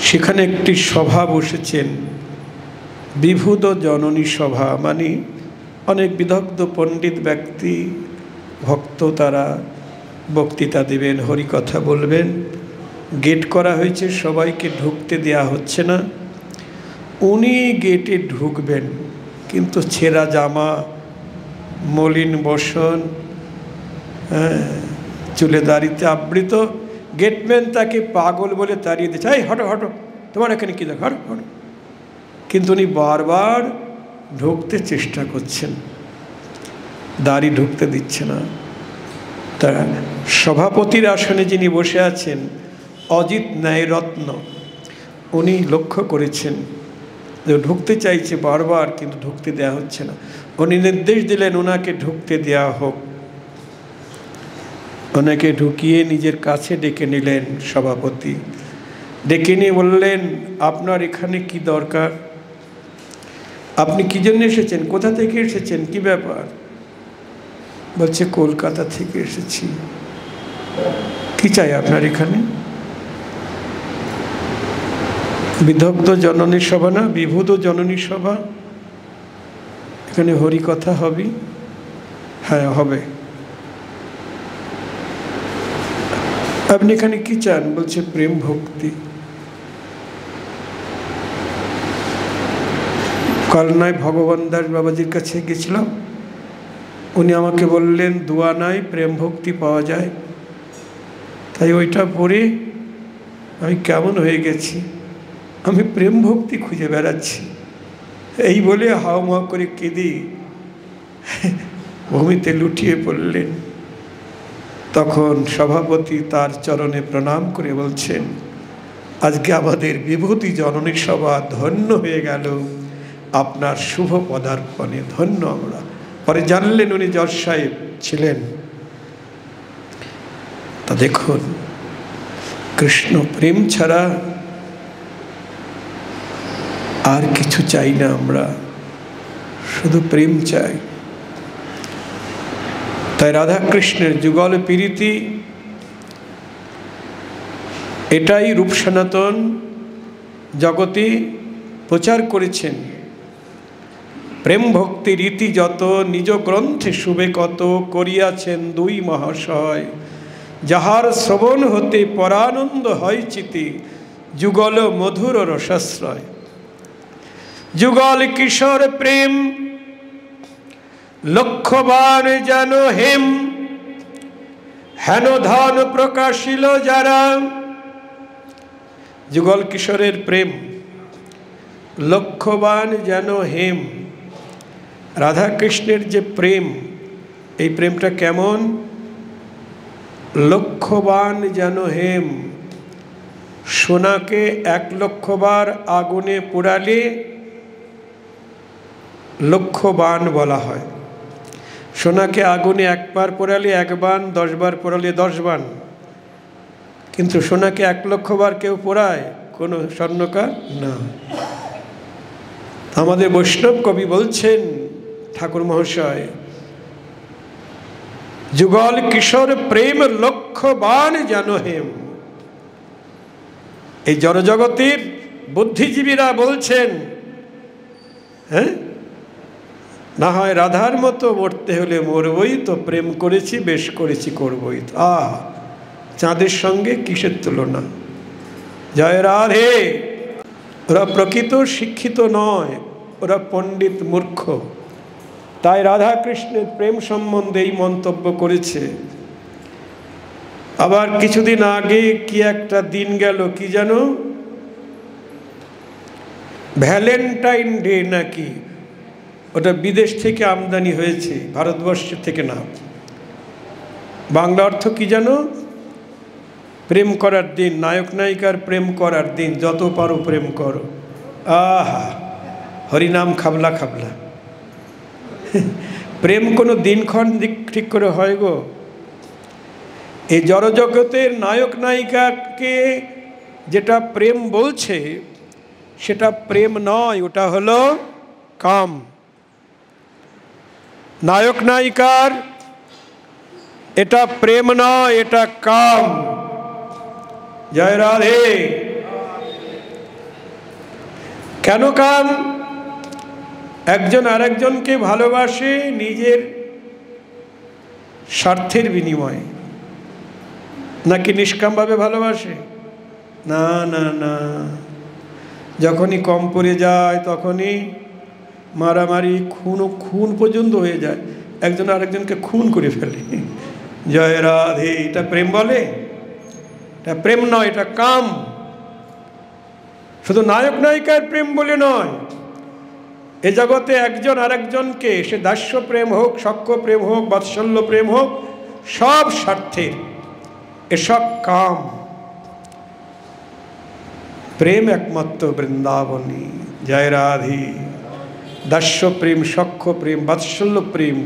সেখানে একটি সভা বসেছেন, বিভূত জননী সভা, মানে অনেক বিদগ্ধ পণ্ডিত ব্যক্তি ভক্ত তারা বক্তৃতা দেবেন, হরিকথা বলবেন। গেট করা হয়েছে, সবাইকে ঢুকতে দেয়া হচ্ছে না। উনি গেটে ঢুকবেন, কিন্তু ছেঁড়া জামা, মলিন বসন, চুলে দাড়িতে আবৃত। গেটম্যান তাকে পাগল বলে তাড়িয়ে দিচ্ছে, এই হটো হটো, তোমার এখানে কী দেখা, হটো হটো। কিন্তু উনি বারবার ঢুকতে চেষ্টা করছেন, দাড়ি ঢুকতে দিচ্ছে না। তা সভাপতির আসনে যিনি বসে আছেন অজিত ন্যায়রত্ন, উনি লক্ষ্য করেছেন যে ঢুকতে চাইছে বারবার, কিন্তু ঢুকতে দেওয়া হচ্ছে না। উনি নির্দেশ দিলেন ওনাকে ঢুকতে দেওয়া হোক। ওনাকে ঢুকিয়ে নিজের কাছে ডেকে নিলেন সভাপতি। ডেকে নিয়ে বললেন, আপনার এখানে কি দরকার? আপনি কি জন্য এসেছেন? কোথা থেকে এসেছেন? কি ব্যাপার? বলছে কলকাতা থেকে এসেছি। কি চাই আপনার এখানে? বিদগ্ধ জননী সভা না, বিভূত জননী সভা, এখানে হরিকথা হবে। হ্যাঁ হবে। আপনি এখানে কি চান? বলছে প্রেম ভক্তি। কাল নয় ভগবান দাস বাবাজির কাছে গেছিলাম, উনি আমাকে বললেন দোয়া নাই, প্রেম ভক্তি পাওয়া যায়। তাই ওইটা পড়ে আমি কেমন হয়ে গেছি, আমি প্রেম ভক্তি খুঁজে বেড়াচ্ছি। এই বলে হাওয়া করে কেঁদে ভূমিতে লুটিয়ে পড়লেন। তখন সভাপতি তার চরণে প্রণাম করে বলছেন, আজকে আমাদের বিভূতি জননী সভা ধন্য হয়ে গেল আপনার শুভ পদার্পণে, ধন্য আমরা। পরে জানলেন উনি জজ সাহেব ছিলেন। তা দেখুন, কৃষ্ণ প্রেম ছাড়া আর কিছু চাই না আমরা, শুধু প্রেম চাই। তাই রাধা কৃষ্ণের যুগল প্রীতি, এটাই রূপ সনাতন জগতে প্রচার করেছেন। প্রেম ভক্তি রীতি যত নিজ গ্রন্থে শুভে কত করিয়াছেন দুই মহাশয়, যাহার শ্রবণ হতে পরানন্দ হয় চিতি, যুগল মধুর রসাশ্রয়। যুগল কিশোর প্রেম লক্ষ্যবান যেন হেম, হেন ধন প্রকাশিল যারা। যুগল কিশোরের প্রেম লক্ষ্যবান যেন হেম। রাধা কৃষ্ণের যে প্রেম, এই প্রেমটা কেমন? লক্ষ্যবান যেন হেম। সোনাকে 1,00,000 বার আগুনে পোড়ালে লক্ষ্যবান বলা হয়। সোনাকে আগুনে 1 বার পোড়ালে 1 বান, 10 বার পোড়ালে 10 বান। কিন্তু সোনাকে 1,00,000 বার কেউ পোড়ায়? কোনো স্বর্ণকার না। আমাদের বৈষ্ণব কবি বলছেন, ঠাকুর মহাশয়, যুগল কিশোর প্রেম লক্ষ্যবান যেন হেম। এই জড়জগতের বুদ্ধিজীবীরা বলছেন, হ্যাঁ, না হয় রাধার মতো মরতে হলে মরবই তো, প্রেম করেছি বেশ করেছি করবই। চাঁদের সঙ্গে কিসের তুলনা? জয় রাধে। ওরা প্রকৃত শিক্ষিত নয়, ওরা পণ্ডিত মূর্খ। তাই রাধা কৃষ্ণের প্রেম সম্বন্ধে এই মন্তব্য করেছে। আবার কিছুদিন আগে কি একটা দিন গেল, কি জানো, ভ্যালেন্টাইন ডে নাকি, ওটা বিদেশ থেকে আমদানি হয়েছে, ভারতবর্ষের থেকে না। বাংলা অর্থ কি জানো? প্রেম করার দিন, নায়ক নায়িকার প্রেম করার দিন, যত পারো প্রেম করো। আহা, হরিনাম খাবলা খাবলা। প্রেম কোনো দিনক্ষণ ঠিক করে হয় গো? এই জড়জগতের নায়ক নায়িকাকে যেটা প্রেম বলছে সেটা প্রেম নয়, ওটা হলো কাম। নায়ক নায়িকার এটা প্রেম নয়, এটা কাম। জয় রাধে। কেন কাম? একজন আরেকজনকে ভালোবাসে নিজের স্বার্থের বিনিময়ে, নাকি নিষ্কামভাবে ভালোবাসে? না না না, যখনই কম পড়ে যায় তখনই মারামারি, খুন পর্যন্ত হয়ে যায়, একজন আরেকজনকে খুন করে ফেলে। জয় রাধে। এটা প্রেম বলে? এটা প্রেম নয়, এটা কাম। শুধু নায়ক নায়িকার প্রেম বলে নয়, এ জগতে একজন আরেকজনকে, সে দাস্য প্রেম হোক, সখ্য প্রেম হোক, বাৎসল্য প্রেম হোক, সব স্বার্থের, এসব কাম। প্রেম একমাত্র বৃন্দাবনী। জয় রাধে। দাস্য প্রেম, সখ্য প্রেম, বাৎসল্য প্রেম,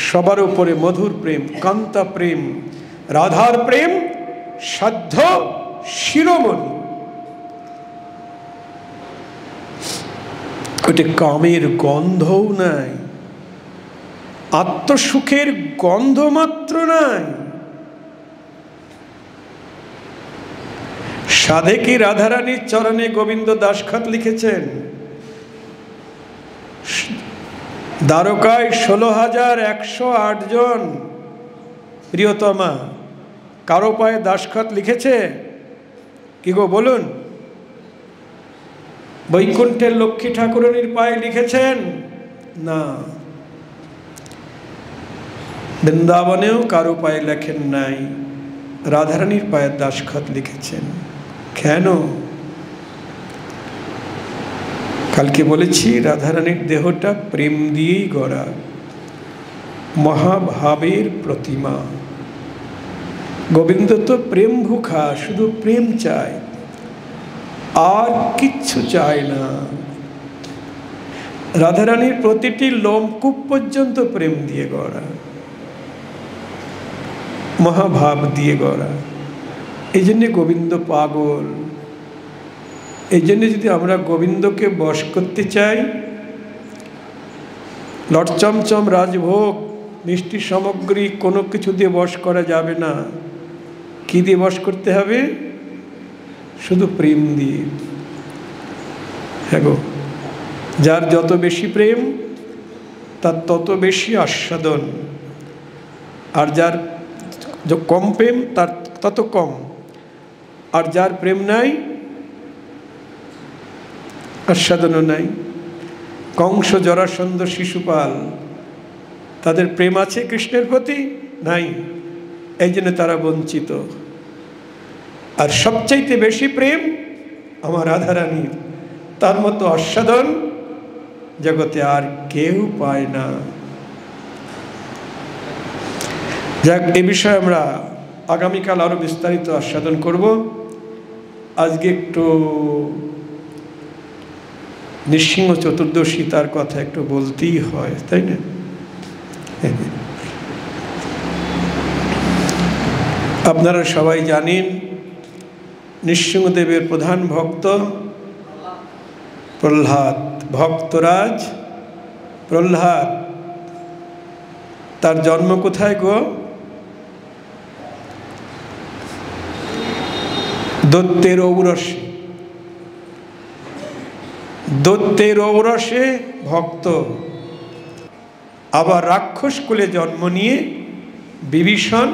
সবার উপরে মধুর প্রেম, কান্তা প্রেম, রাধার প্রেম সাধ্য শিরোমণি। ওটা কামের গন্ধও নাই, আত্মসুখের গন্ধ মাত্র নাই। সাধেকি রাধারানীর চরণে গোবিন্দ দাসখত লিখেছেন, দ্বারকায় 16,108 জন প্রিয়তমা কারো পায়ে দাসখত লিখেছে? কি গো বলুন? বৈকুণ্ঠের লক্ষ্মী ঠাকুরানীর পায়ে লিখেছেন? না। বৃন্দাবনেও কারো পায়ে লেখেন নাই, রাধারানীর পায়ে দাসখত লিখেছেন। কেন? কালকে বলেছি রাধারানীর দেহটা প্রেম দিয়েই গড়া, মহাভাবের প্রতিমা। গোবিন্দ তো প্রেম ভুখা, শুধু প্রেম চায়, আর কিচ্ছু চায় না। রাধারানীর প্রতিটি লোমকূপ পর্যন্ত প্রেম দিয়ে গড়া, মহাভাব দিয়ে গড়া। এই জন্যে গোবিন্দ পাগল। এই জন্যে যদি আমরা গোবিন্দকে বশ করতে চাই, লটচমচম রাজভোগ মিষ্টি সামগ্রী কোনো কিছু দিয়ে বশ করা যাবে না। কি দিয়ে বশ করতে হবে? শুধু প্রেম দিয়ে। হ্যাঁ গো, যার যত বেশি প্রেম তার তত বেশি আস্বাদন, আর যার কম প্রেম তার তত কম। আর যার প্রেম নাই, আস্বাদনও নাই। কংস, জরাসন্ধ, শিশুপাল, তাদের প্রেম আছে কৃষ্ণের প্রতি? নাই। এই জন্য তারা বঞ্চিত। আর সবচাইতে বেশি প্রেম আমার রাধারানীর, তার মতো আস্বাদন জগতে আর কেউ পায় না। যাক, এ বিষয়ে আমরা আগামীকাল আরো বিস্তারিত আস্বাদন করব। আজকে একটু নৃসিংহ চতুর্দশী, তার কথা একটু বলতেই হয়, তাই না? আপনারা সবাই জানেন নৃসিংহদেবের প্রধান ভক্ত প্রহ্লাদ, ভক্তরাজ প্রহ্লাদ। তার জন্ম কোথায় গো? দৈত্যের ঔরসে। দৈত্যের ঔরসে ভক্ত, আবার রাক্ষস কুলে জন্ম নিয়ে বিভীষণ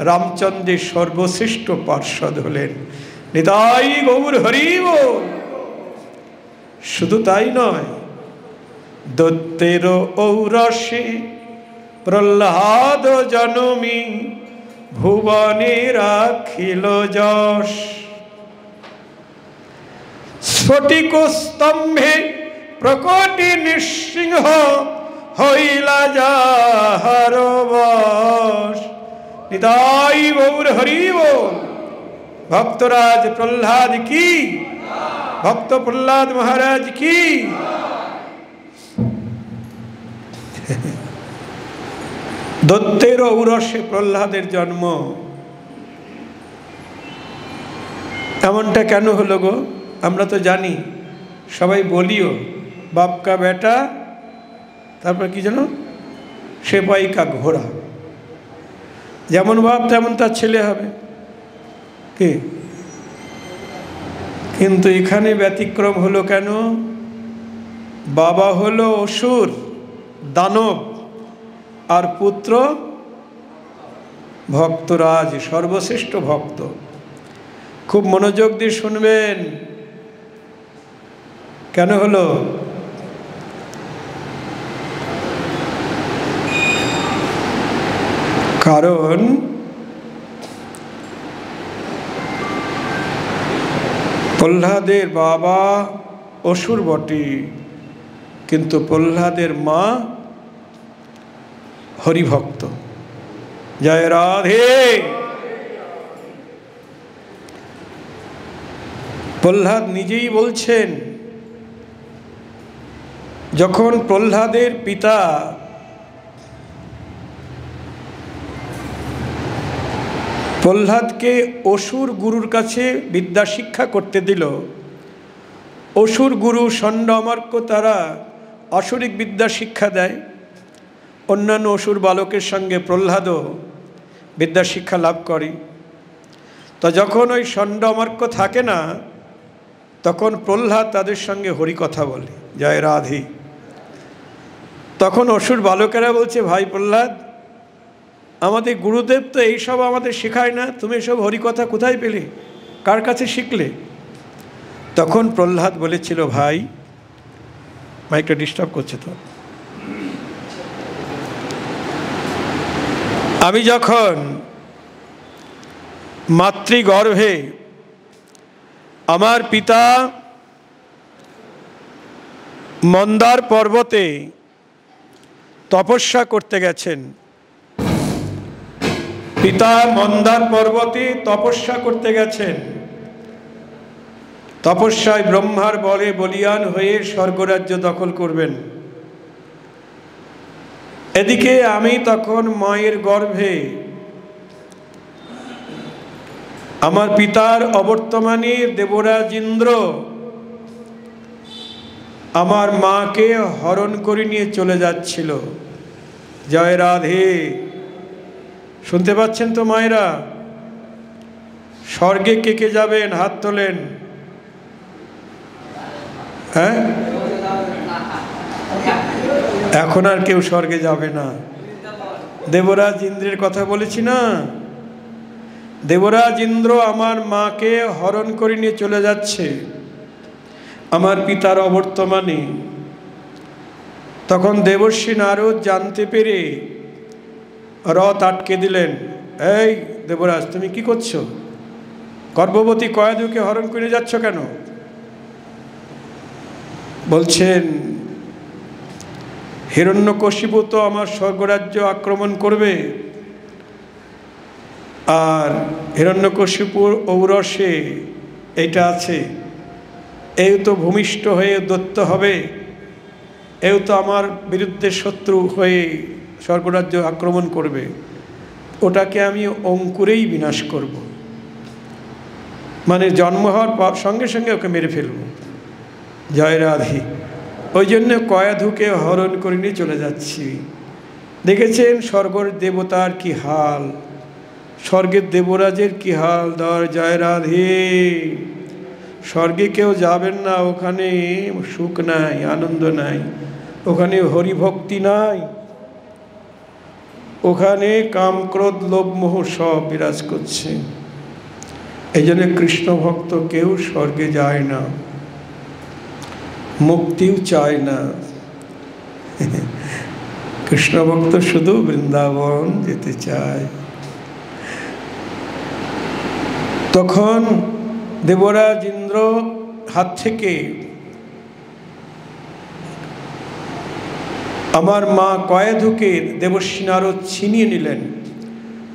রামচন্দ্রের সর্বশ্রেষ্ঠ পার্ষদ হলেন। নিতাই গৌর হরি বল। শুধু তাই নয়, দৈত্যের ঔরসে প্রহ্লাদ জনমী ভুবনে রাখিল যশ। স্ফটিক স্তম্ভে প্রকটি নৃসিংহ হইলা যাহার বশ। নিতাই গৌর হরি বল। ভক্তরাজ প্রহ্লাদ কি, ভক্ত প্রহ্লাদ মহারাজ কি। দৈত্যের ঔরসে প্রহ্লাদের জন্ম। এমনটা কেন হলো গো? আমরা তো জানি, সবাই বলিও, বাপ কা বেটা, তারপর কি যেন, সেপাই কা ঘোড়া। যেমন বাপ তেমন তার ছেলে হবে কি। কিন্তু এখানে ব্যতিক্রম হলো কেন? বাবা হলো অসুর, দানব, আর পুত্র ভক্তরাজ, সর্বশ্রেষ্ঠ ভক্ত। খুব মনোযোগ দিয়ে শুনবেন। কেন হলো? কারণ প্রহ্লাদের বাবা অসুর বটে, কিন্তু প্রহ্লাদের মা হরিভক্ত। জয় রাধে। প্রহ্লাদ নিজেই বলছেন, যখন প্রহ্লাদের পিতা প্রহ্লাদকে অসুর গুরুর কাছে বিদ্যা শিক্ষা করতে দিল, অসুর গুরু ষণ্ড অমার্ক তারা আসরিক বিদ্যা শিক্ষা দেয়। অন্যান্য অসুর বালকের সঙ্গে প্রহ্লাদও বিদ্যা শিক্ষা লাভ করে। তো যখন ওই ষণ্ড অমার্ক থাকে না, তখন প্রহ্লাদ তাদের সঙ্গে হরিকথা বলে। জয় রাধে। তখন অসুর বালকেরা বলছে, ভাই প্রহ্লাদ, আমাদের গুরুদেব তো এইসব আমাদের শেখায় না, তুমি এসব হরিকথা কোথায় পেলে, কার কাছে শিখলে? তখন প্রহ্লাদ বলেছিল, ভাই, মাইকটা ডিস্টার্ব করছে তো, আমি যখন মাতৃগর্ভে আমার পিতা মন্দার পর্বতে তপস্যা করতে গেছেন, পিতা মন্দার পর্বতে তপস্যা করতে গেছেন, তপস্যায় ব্রহ্মার বলে বলিয়ান হয়ে স্বর্গরাজ্য দখল করবেন। এদিকে আমি তখন মায়ের গর্ভে আমার পিতার অবর্তমানে দেবরাজ ইন্দ্র আমার মাকে হরণ করে নিয়ে চলে যাচ্ছিল। জয় রাধে। শুনতে পাচ্ছেন তো মায়েরা? স্বর্গে কে কে যাবেন? হাত তোলেন। হ্যাঁ, এখন আর কেউ স্বর্গে যাবে না। দেবরাজ ইন্দ্রের কথা বলেছি না, দেবরাজ ইন্দ্র আমার মাকে হরণ করে নিয়ে চলে যাচ্ছে আমার পিতার অবর্তমানে। তখন দেবর্ষী নারদ জানতে পেরে রথ আটকে দিলেন। এই দেবরাজ, তুমি কি করছো? গর্ভবতী কয়াদুকে হরণ করে যাচ্ছ কেন? বলছেন, হিরণ্যকশিপু তো আমার স্বর্গরাজ্য আক্রমণ করবে, আর হিরণ্যকশিপুর ঔরসে এইটা আছে, এও তো ভূমিষ্ঠ হয়ে দৈত্য হবে, এও তো আমার বিরুদ্ধে শত্রু হয়ে স্বর্গরাজ্য আক্রমণ করবে, ওটাকে আমি অঙ্কুরেই বিনাশ করব, মানে জন্ম হওয়ার সঙ্গে সঙ্গে ওকে মেরে ফেলব। জয় রাধে। ওই জন্য কয়াধুকে হরণ করে নিয়ে চলে যাচ্ছি। দেখেছেন স্বর্গের দেবতার কি হাল, স্বর্গের দেবরাজের কি হাল। জয় রাধে। স্বর্গে কেউ যাবেন না, ওখানে সুখ নাই, আনন্দ নাই, ওখানে হরিভক্তি নাই, ওখানে কাম ক্রোধ লোভ মোহ সব বিরাজ করছে। এই জন্য কৃষ্ণ ভক্ত কেউ স্বর্গে যায় না। মুক্তিও চায় না, কৃষ্ণ ভক্ত শুধু বৃন্দাবন যেতে চায়। তখন দেবরাজ ইন্দ্র হাত থেকে আমার মা কয়েধুকে দেবর্ষি নারদ ছিনিয়ে নিলেন,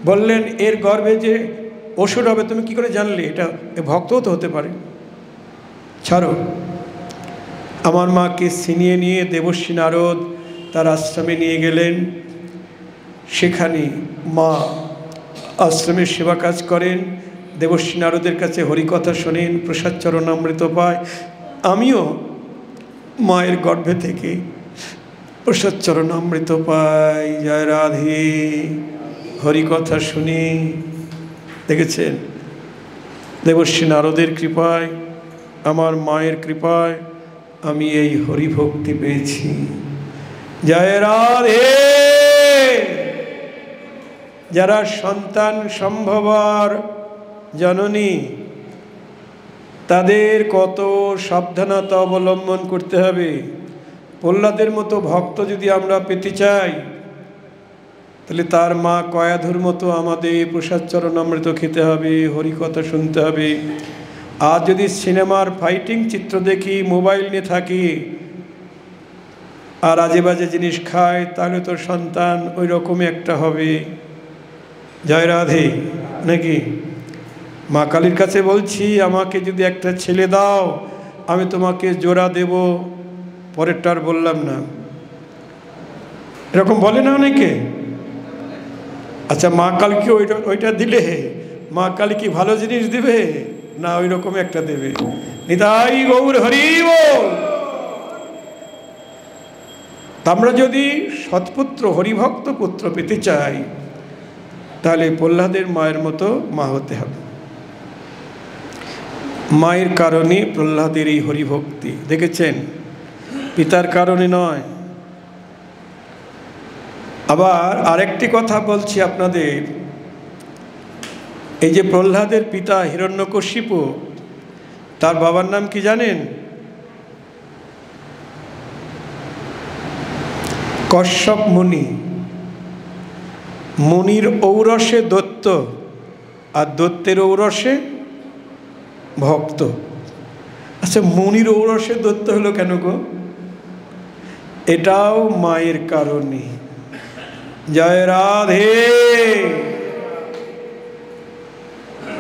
বললেন এর গর্ভে যে অসুর হবে তুমি কি করে জানলে? এটা ভক্তও তো হতে পারে, ছাড়ো। আমার মাকে ছিনিয়ে নিয়ে দেবর্ষি নারদ তার আশ্রমে নিয়ে গেলেন। সেখানে মা আশ্রমের সেবা কাজ করেন, দেবর্ষি নারদের কাছে হরিকথা শোনেন, প্রসাদ চরণামৃত পায়। আমিও মায়ের গর্ভে থেকে প্রসাদ চরণামৃত পাই, জয় রাধে, হরিকথা শুনি। দেখেছেন, দেবর্ষি নারদের কৃপায়, আমার মায়ের কৃপায় আমি এই হরিভক্তি পেয়েছি। জয় রাধে। যারা সন্তান সম্ভবার জননী, তাদের কত সাবধানতা অবলম্বন করতে হবে। প্রহ্লাদের মতো ভক্ত যদি আমরা পেতে চাই, তাহলে তার মা কয়াধুর মতো আমাদের প্রসাদ চরণামৃত খেতে হবে, হরিকথা শুনতে হবে। আর যদি সিনেমার ফাইটিং চিত্র দেখি, মোবাইল নিয়ে থাকি আর আজে বাজে জিনিস খায়, তাহলে তো সন্তান ওই রকমই একটা হবে। জয় রাধে। নাকি মা কালীর কাছে বলছি, আমাকে যদি একটা ছেলে দাও আমি তোমাকে জোড়া দেব, পরেরটার বললাম না, এরকম বলে না অনেকে? আচ্ছা, মা কালীকে ওইটা দিলে মা কালী কি ভালো জিনিস দিবে না ওই রকম একটা দেবে? নিতাই গৌর হরি বল। আমরা যদি সৎপুত্র হরিভক্ত পুত্র পেতে চাই, তাহলে প্রহ্লাদের মায়ের মতো মা হতে হবে। মায়ের কারণে প্রহ্লাদের এই হরিভক্তি, দেখেছেন, পিতার কারণে নয়। আবার আরেকটি কথা বলছি আপনাদের, এই যে প্রহ্লাদের পিতা হিরণ্যকশিপু, তার বাবার নাম কি জানেন? কশ্যপ মুনি। মুনির ঔরসে দত্ত, আর দত্তের ঔরসে ভক্ত। আচ্ছা, মুনির ঔরসে দত্ত হলো কেন গো? এটাও মায়ের কারণে। জয় রাধে।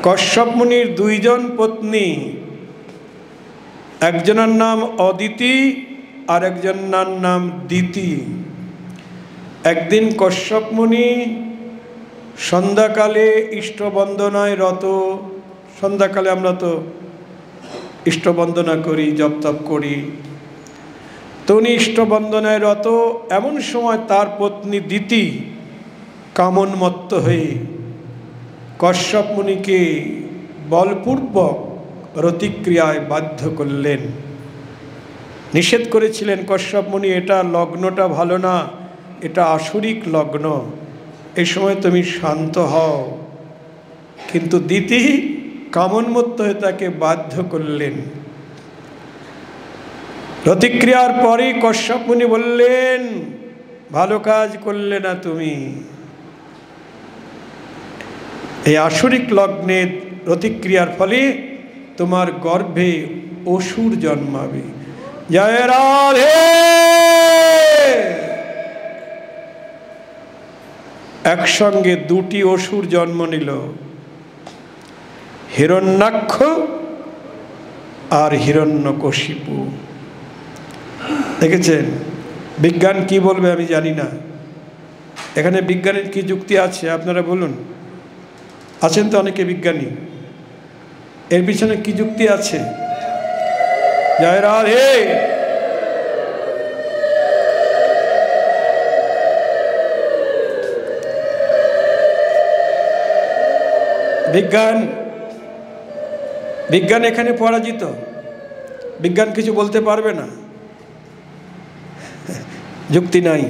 কশ্যপ মুনির দুইজন পত্নী, একজনের নাম অদিতি আর একজনের নাম দিতি। একদিন কশ্যপ মুনি সন্ধ্যাকালে ইষ্টবন্দনায় রত। সন্ধ্যাকালে আমরা তো ইষ্টবন্দনা করি, জপ তপ করি। তো উনি ইষ্টবন্দনায় রত। এমন সময় তার পত্নী দিতি কামনমত্ত হয়ে কশ্যপ মুনিকে বলপূর্বক রতিক্রিয়ায় বাধ্য করলেন। নিষেধ করেছিলেন কশ্যপ মুনি, এটা লগ্নটা ভালো না, এটা আসুরিক লগ্ন, এই সময় তুমি শান্ত হও। কিন্তু দিতি কামনমত্ত হয়ে তাকে বাধ্য করলেন। প্রতিক্রিয়ার পরে কশ্যপ মুনি বললেন, ভালো কাজ করলে না তুমি, এই আসুরিক লগ্নের প্রতিক্রিয়ার ফলে তোমার গর্ভে অসুর জন্মাবে। জয় রাধে। একসঙ্গে দুটি অসুর জন্ম নিল, হিরণ্যাক্ষ আর হিরণ্যকশিপু। দেখেছেন, বিজ্ঞান কি বলবে আমি জানি না, এখানে বিজ্ঞানের কি যুক্তি আছে আপনারা বলুন। আছেন তো অনেকে বিজ্ঞানী, এর পিছনে কি যুক্তি আছে? জয় রাধে। বিজ্ঞান এখানে পরাজিত, বিজ্ঞান কিছু বলতে পারবে না, যুক্তি নাই।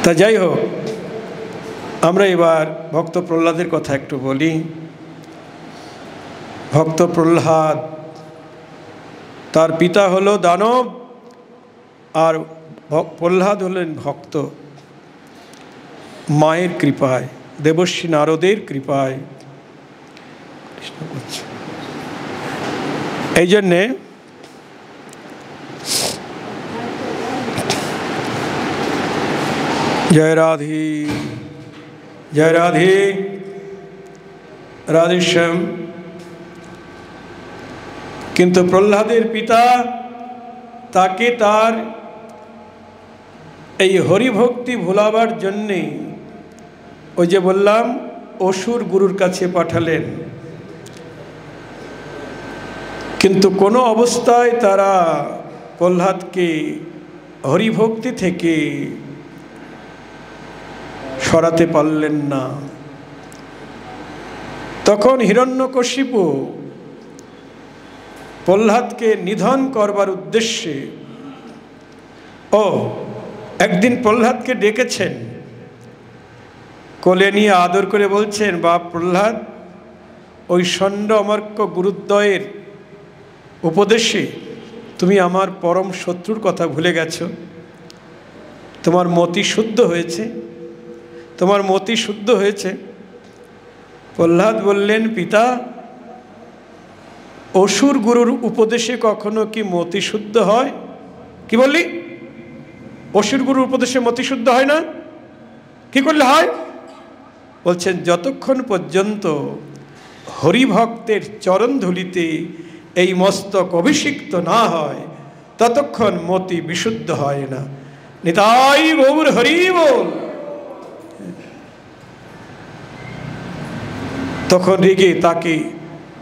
তা যাই হোক, আমরা এবার ভক্ত প্রহ্লাদের কথা একটু বলি। ভক্ত প্রহ্লাদ তার পিতা হলো দানব আর প্রহ্লাদ হলেন ভক্ত। মায়ের কৃপায়, দেবর্ষী নারদের কৃপায়। এই জন্যে জয় রাধে, জয় রাধে, রাধেশ্যাম। কিন্তু প্রহ্লাদের পিতা তাকে তার এই হরিভক্তি ভোলাবার জন্যে ওই যে বললাম অসুর গুরুর কাছে পাঠালেন। কিন্তু কোনো অবস্থায় তারা প্রহ্লাদকে হরিভক্তি থেকে সরাতে পারলেন না। তখন হিরণ্যকশিপু প্রহ্লাদকে নিধন করবার উদ্দেশ্যে একদিন প্রহ্লাদকে ডেকেছেন, কোলে নিয়ে আদর করে বলছেন, বাপ প্রহ্লাদ, ওই ষণ্ড অমার্ক গুরুদ্বয়ের উপদেশে তুমি আমার পরম শত্রুর কথা ভুলে গেছো। তোমার মতি শুদ্ধ হয়েছে, তোমার মতি শুদ্ধ হয়েছে। প্রহ্লাদ বললেন, পিতা, অসুর গুরুর উপদেশে কখনো কি মতি শুদ্ধ হয়? কি বললি? অসুর গুরুর উপদেশে মতি শুদ্ধ হয় না? কি করলে হয়? বলছেন, যতক্ষণ পর্যন্ত হরিভক্তের চরণ ধুলিতে এই মস্তক অভিষিক্ত না হয় ততক্ষণ মতি বিশুদ্ধ হয় না। নিতাই গৌর হরি বল। তখন রেগে তাকে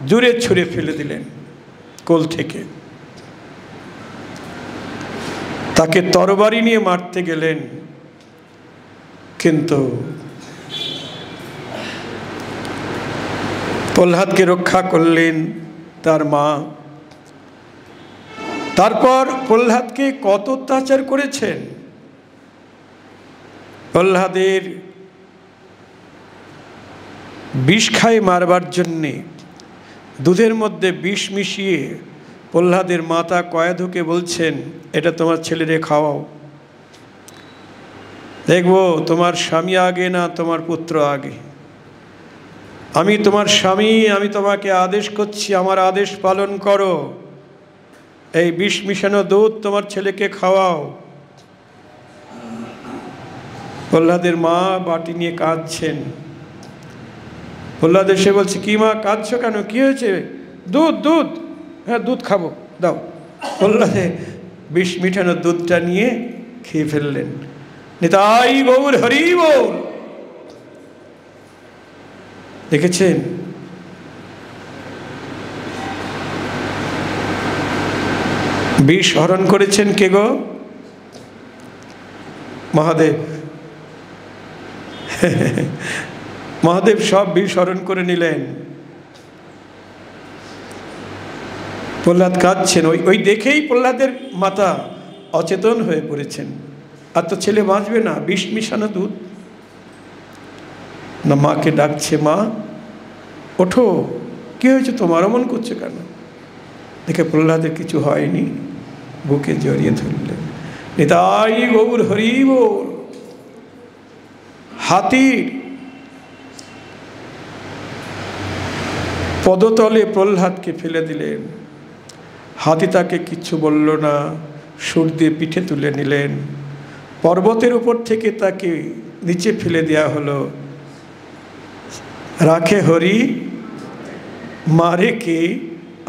দূরে ছুঁড়ে ফেলে দিলেন কোল থেকে। তাকে তরবারি নিয়ে মারতে গেলেন, কিন্তু প্রহ্লাদকে রক্ষা করলেন তার মা। তারপর প্রহ্লাদকে কত অত্যাচার করেছেন। প্রহ্লাদের বিষ খায় মারবার জন্যে দুধের মধ্যে বিষ মিশিয়ে প্রহ্লাদের মাতা কয়াধুকে বলছেন, এটা তোমার ছেলেরে খাওয়াও, দেখবো তোমার স্বামী আগে না তোমার পুত্র আগে। আমি তোমার স্বামী, আমি তোমাকে আদেশ করছি, আমার আদেশ পালন করো। এই বিষ মিশানো দুধ তোমার ছেলেকে খাওয়াও। প্রহ্লাদের মা বাটি নিয়ে কাঁদছেন। প্রহ্লাদ এসে বলছে, কি মা কাঁদছো কেন? কি হয়েছে? দুধ, দুধ। হ্যাঁ, দুধ খাবো, দাও। প্রহ্লাদে বিষ মিঠানো দুধটা নিয়ে খেয়ে ফেললেন। নিতাই গৌর হরি বল। দেখেছেন, বিষ হরণ করেছেন কে গো? মহাদেব। মহাদেব সব বিষ হরণ করে নিলেন। প্রহ্লাদ কাঁদছেন। ওই দেখেই প্রহ্লাদের মাতা অচেতন হয়ে পড়েছেন। আর তো ছেলে বাঁচবে না, বিষ মিশানো দুধ। না, মাকে ডাকছে, মা ওঠো, কি হয়েছে তোমার, অমন করছে কেন? দেখে প্রহ্লাদের কিছু হয়নি, বুকে জড়িয়ে ধরলেন। নিতাই গৌর হরি বল। হাতির পদতলে প্রহ্লাদকে ফেলে দিলেন। হাতি তাকে কিচ্ছু বলল না, সুর দিয়ে পিঠে তুলে নিলেন। পর্বতের উপর থেকে তাকে নিচে ফেলে দেওয়া হলো। রাখে হরি মারে কে,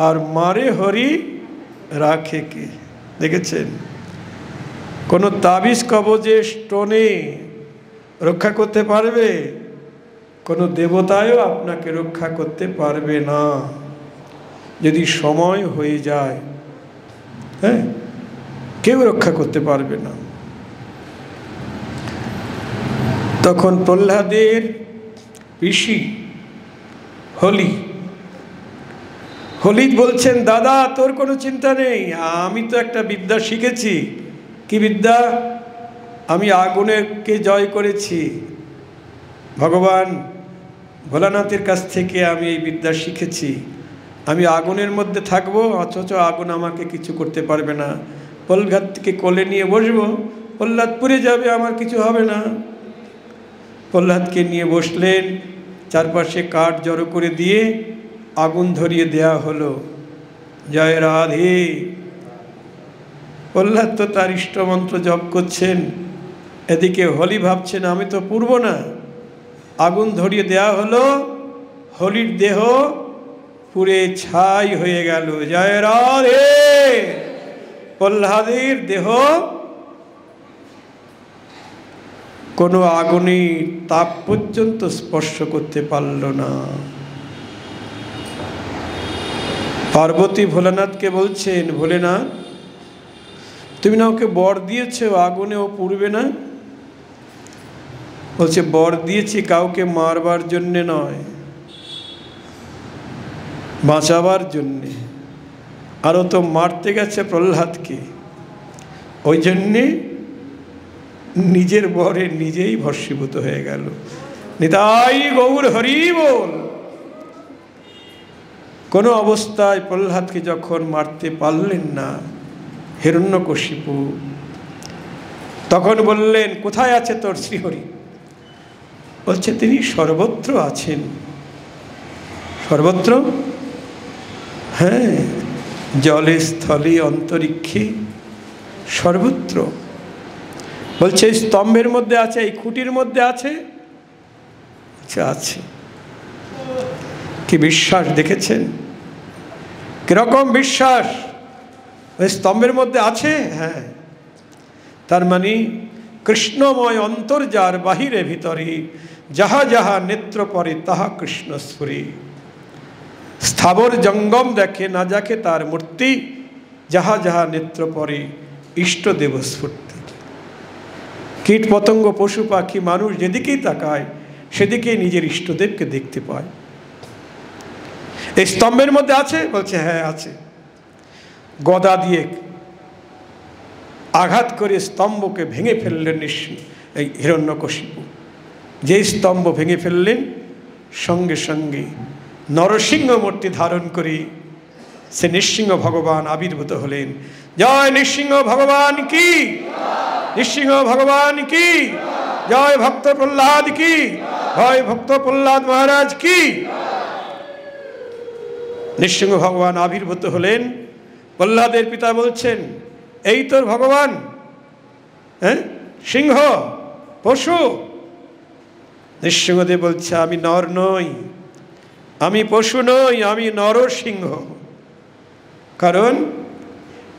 আর মারে হরি রাখে কে। দেখেছেন, কোনো তাবিজ কবজে স্টোনে রক্ষা করতে পারবে? কোনো দেবতায়ও আপনাকে রক্ষা করতে পারবে না যদি সময় হয়ে যায়। হ্যাঁ, কেউ রক্ষা করতে পারবে না। তখন প্রহ্লাদের পিসি হলি বলছেন, দাদা তোর কোনো চিন্তা নেই, আমি তো একটা বিদ্যা শিখেছি। কি বিদ্যা? আমি আগুনকে জয় করেছি। ভগবান ভোলানাথের কাছ থেকে আমি এই বিদ্যা শিখেছি। আমি আগুনের মধ্যে থাকবো, অথচ আগুন আমাকে কিছু করতে পারবে না। প্রহ্লাদকে কোলে নিয়ে বসবো, প্রহ্লাদ পুড়ে যাবে, আমার কিছু হবে না। প্রহ্লাদকে নিয়ে বসলেন, চারপাশে কাঠ জড়ো করে দিয়ে আগুন ধরিয়ে দেয়া হলো। জয় রাধে। প্রহ্লাদ তো তার ইষ্টমন্ত্র জপ করছেন, এদিকে হোলি ভাবছেন আমি তো পুড়ব না। আগুন ধরিয়ে দেয়া হলো, হোলির দেহ পুড়ে ছাই হয়ে গেল। জয় রাধে। প্রহ্লাদের দেহ কোনো আগুনের তাপ পর্যন্ত স্পর্শ করতে পারল না। পার্বতী ভোলানাথকে বলছেন, ভোলেনাথ তুমি না ওকে বর দিয়েছ আগুনে ও পুড়বে না? বলছে বর দিয়েছি কাউকে মারবার জন্যে নয়, বাঁচাবার জন্যে। আরও তো মারতে গেছে প্রহ্লাদকে, ওই জন্যে নিজের বরে নিজেই ভস্মীভূত হয়ে গেল। নিতাই গৌর হরি বল। কোনো অবস্থায় প্রহ্লাদকে যখন মারতে পারলেন না হিরণ্যকশিপু, তখন বললেন কোথায় আছে তোর শ্রীহরি? বলছে তিনি সর্বত্র আছেন। সর্বত্র? হ্যাঁ, জলে স্থলে অন্তরিক্ষে সর্বত্র। বলছে এই স্তম্ভের মধ্যে আছে, এই খুঁটির মধ্যে আছে। আছে। কি বিশ্বাস দেখেছেন? কিরকম বিশ্বাস! ওই স্তম্ভের মধ্যে আছে। হ্যাঁ, তার মানে কৃষ্ণময় অন্তর যার বাহিরে ভিতরে, যাহা যাহা নেত্র পরে তাহা কৃষ্ণ স্ফুরে। স্থাবর জঙ্গম দেখে না যাকে তার মূর্তি, যাহা যাহা নেত্র পরে ইষ্টদেব স্ফূর্তি। কীট পতঙ্গ পশু পাখি মানুষ যেদিকেই তাকায় সেদিকেই নিজের ইষ্টদেবকে দেখতে পায়। এই স্তম্ভের মধ্যে আছে? বলছে হ্যাঁ আছে। গদা দিয়ে আঘাত করে স্তম্ভকে ভেঙে ফেললেন এই হিরণ্যকশিপু। যেই স্তম্ভ ভেঙে ফেললেন, সঙ্গে সঙ্গে নরসিংহ মূর্তি ধারণ করে সে নৃসিংহ ভগবান আবির্ভূত হলেন। জয় নৃসিংহ ভগবান কি, নৃসিংহ ভগবান কি, জয় ভক্ত প্রহ্লাদ কি, জয় ভক্ত প্রহ্লাদ মহারাজ কি। নৃসিংহ ভগবান আবির্ভূত হলেন। প্রহ্লাদের পিতা বলছেন এই তোর ভগবান? হ্যাঁ, সিংহ পশু? নৃসিংহদেব বলছে আমি নর নই, আমি পশু নই, আমি নরসিংহ। কারণ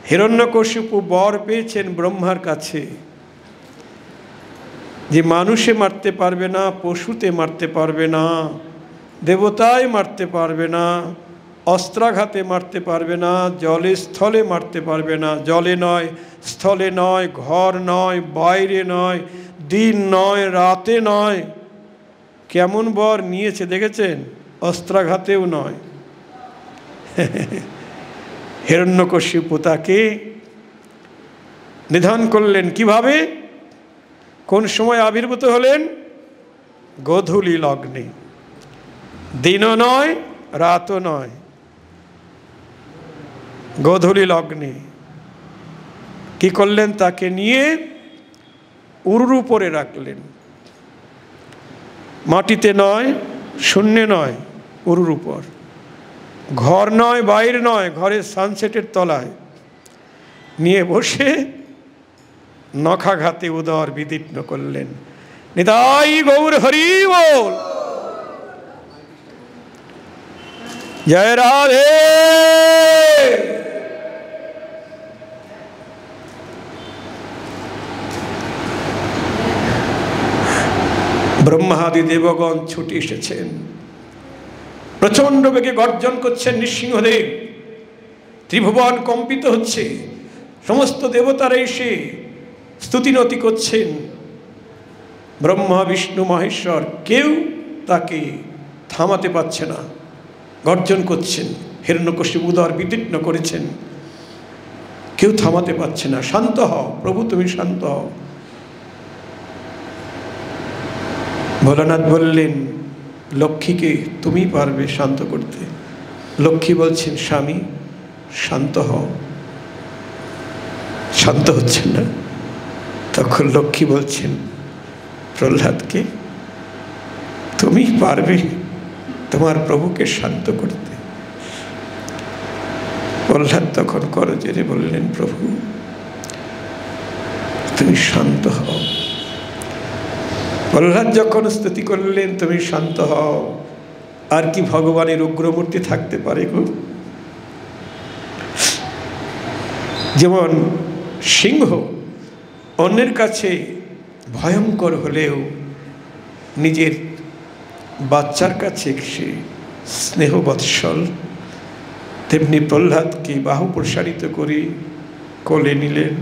হিরণ্যকশিপু বর পেয়েছেন ব্রহ্মার কাছে যে মানুষে মারতে পারবে না, পশুতে মারতে পারবে না, দেবতায় মারতে পারবে না, অস্ত্রাঘাতে মারতে পারবে না, জলে স্থলে মারতে পারবে না। জলে নয়, স্থলে নয়, ঘর নয়, বাইরে নয়, দিন নয়, রাতে নয়। কেমন বর নিয়েছে দেখেছেন? অস্ত্রাঘাতেও নয়। হিরণ্যকশিপু তাকে নিধন করলেন। কিভাবে? কোন সময় আবির্ভূত হলেন? গোধূলি লগ্নে। দিনও নয়, রাতও নয়, গোধূলি লগ্নে। কি করলেন? তাকে নিয়ে উরুর উপরে রাখলেন। মাটিতে নয়, শূন্যে নয়, উরুর উপর। ঘর নয়, বাইরে নয়, ঘরের সানসেটের তলায় নিয়ে বসে নখাঘাতে উদর বিদীর্ণ করলেন। নিতাই গৌর হরি বল। জয় রাধে। ব্রহ্মাদি দেবগণ ছুটে এসেছেন, প্রচন্ড বেগে গর্জন করছেন নৃসিংহদেব। ত্রিভুবন কম্পিত হচ্ছে, সমস্ত দেবতারা এসে স্তুতিনতি করছেন। ব্রহ্মা বিষ্ণু মহেশ্বর কেউ তাকে থামাতে পারছে না, গর্জন করছেন। হিরণ্যকশিপু উদর বিদীর্ণ করেছেন, কেউ থামাতে পারছে না। শান্ত হও প্রভু, তুমি শান্ত হও। ভোলানাথ বললেন লক্ষ্মীকে তুমি পারবে শান্ত করতে। লক্ষ্মী বলছেন, স্বামী শান্ত হও। শান্ত হচ্ছেন না। তখন লক্ষ্মী বলছেন প্রহ্লাদকে, তুমি পারবে তোমার প্রভুকে শান্ত করতে? প্রহ্লাদ তখন করজোরে বললেন, প্রভু তুমি শান্ত হও। প্রহ্লাদ যখন স্তুতি করলেন, তুমি শান্ত হও, আর কি ভগবানের উগ্রমূর্তি থাকতে পারে গো? যেমন সিংহ অন্যের কাছে ভয়ঙ্কর হলেও নিজের বাচ্চার কাছে সে স্নেহবৎসল, তেমনি প্রহ্লাদকে বাহু প্রসারিত করে কোলে নিলেন,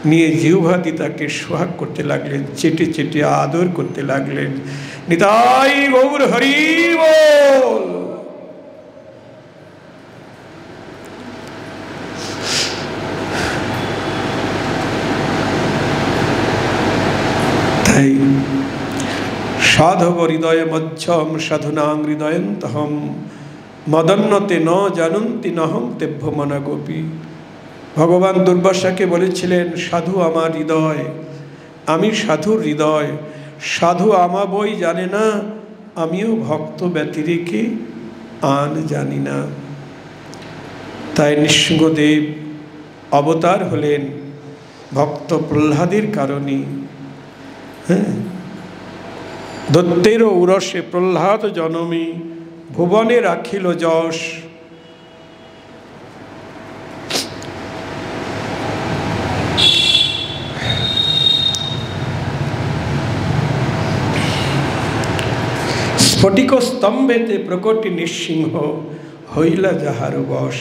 নিয়ে জিহ্বাদি তাকে সোহাগ করতে লাগলেন, চেটে চেটে আদর করতে লাগলেন। নিতাই গৌর হরি বল। তাই সাধব হৃদয় মধ্যম সাধুনাং হৃদয়ন্তহম মদন্নতে ন জানন্তি নহং তেভ্য মনা গোপী। ভগবান দুর্বাসাকে বলেছিলেন, সাধু আমার হৃদয়, আমি সাধুর হৃদয়। সাধু আমা বই জানে না, আমিও ভক্ত ব্যতিরেকে আন জানি না। তাই নৃসিংহদেব অবতার হলেন ভক্ত প্রহ্লাদের কারণে। হ্যাঁ, দত্তের উরসে প্রহ্লাদ জনমী ভুবনে রাখিল যশ। স্ফটিক স্তম্ভেতে প্রকটি নৃসিংহ হইলা যাহার বশ।